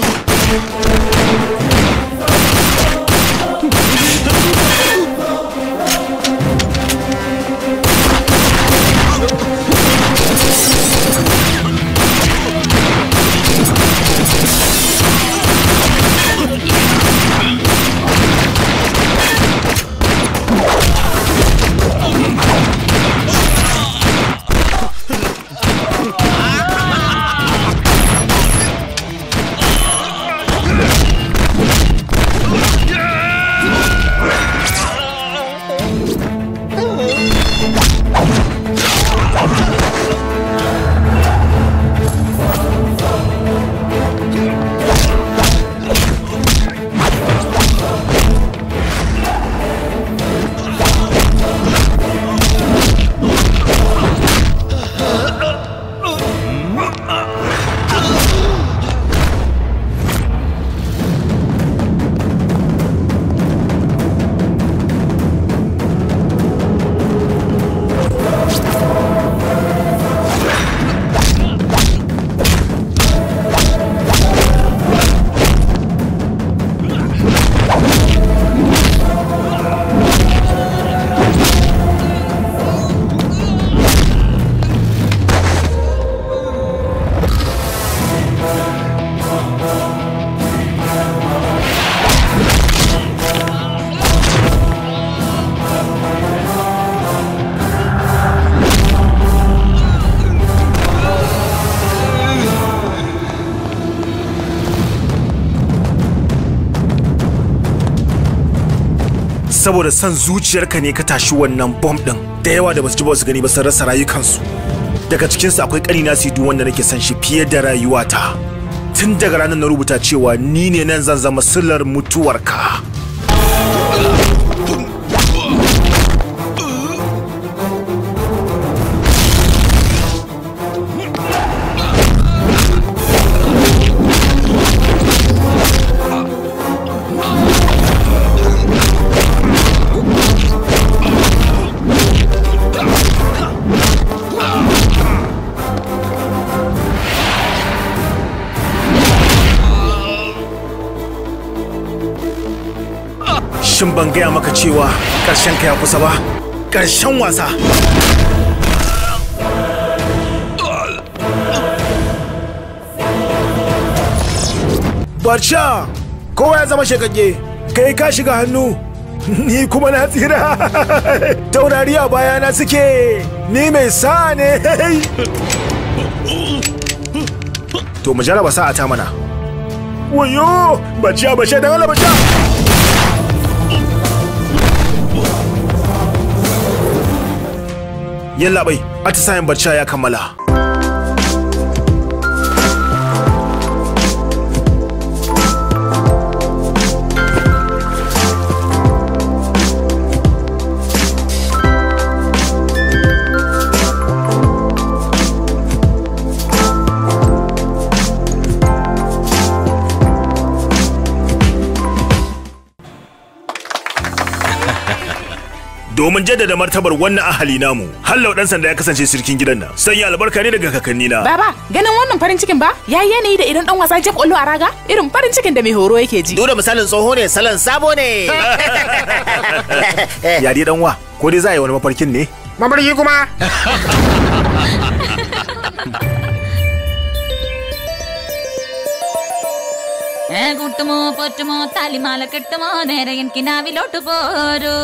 Saboda son zuciyarka ne ka tashi wannan bom din. Da yawa da basu ji ba su gani ba sun rasa rayukansu. Daga cikinsu akwai ƙanina Sidu wanda nake son shi fiye da rayuwata. Tun daga ranar na rubuta cewa ni ne nan zan zama sillar mutuwarka. Shin ban gaya maka cewa ƙarshen ka ya kusa ba? Ƙarshen wasa. Barca, kowa ya zama shekake, kai ka shiga hannu, ni kuma na tsira. Taurari a bayana suke, ni mai sa ne. To mu jaraba sa'a ta mana. Wayo! Bacha dan Allah bacha! Yalla bai, atisayen barca ya kammala. Domin jaddada martabar wannan ahali namu, Hallau dan sanda ya kasance sirkin gidan nan. Sanya albarka ne daga kakanni na. Baba, ganin wannan farin cikin ba? Yayi yanayi da idan dan wasa ya kwallo a raga, irin farin cikin da mai horo yake ji. Dole misalin tsoho ne, salon sabo ne. Ya dai dan wa, ko dai za a yi wani mafarkin ne? Mafarki kuma. గుట్టుమో పొట్టుమో తాలిమాల కట్టుమో నేరయన్ కినావి లోటు పోరు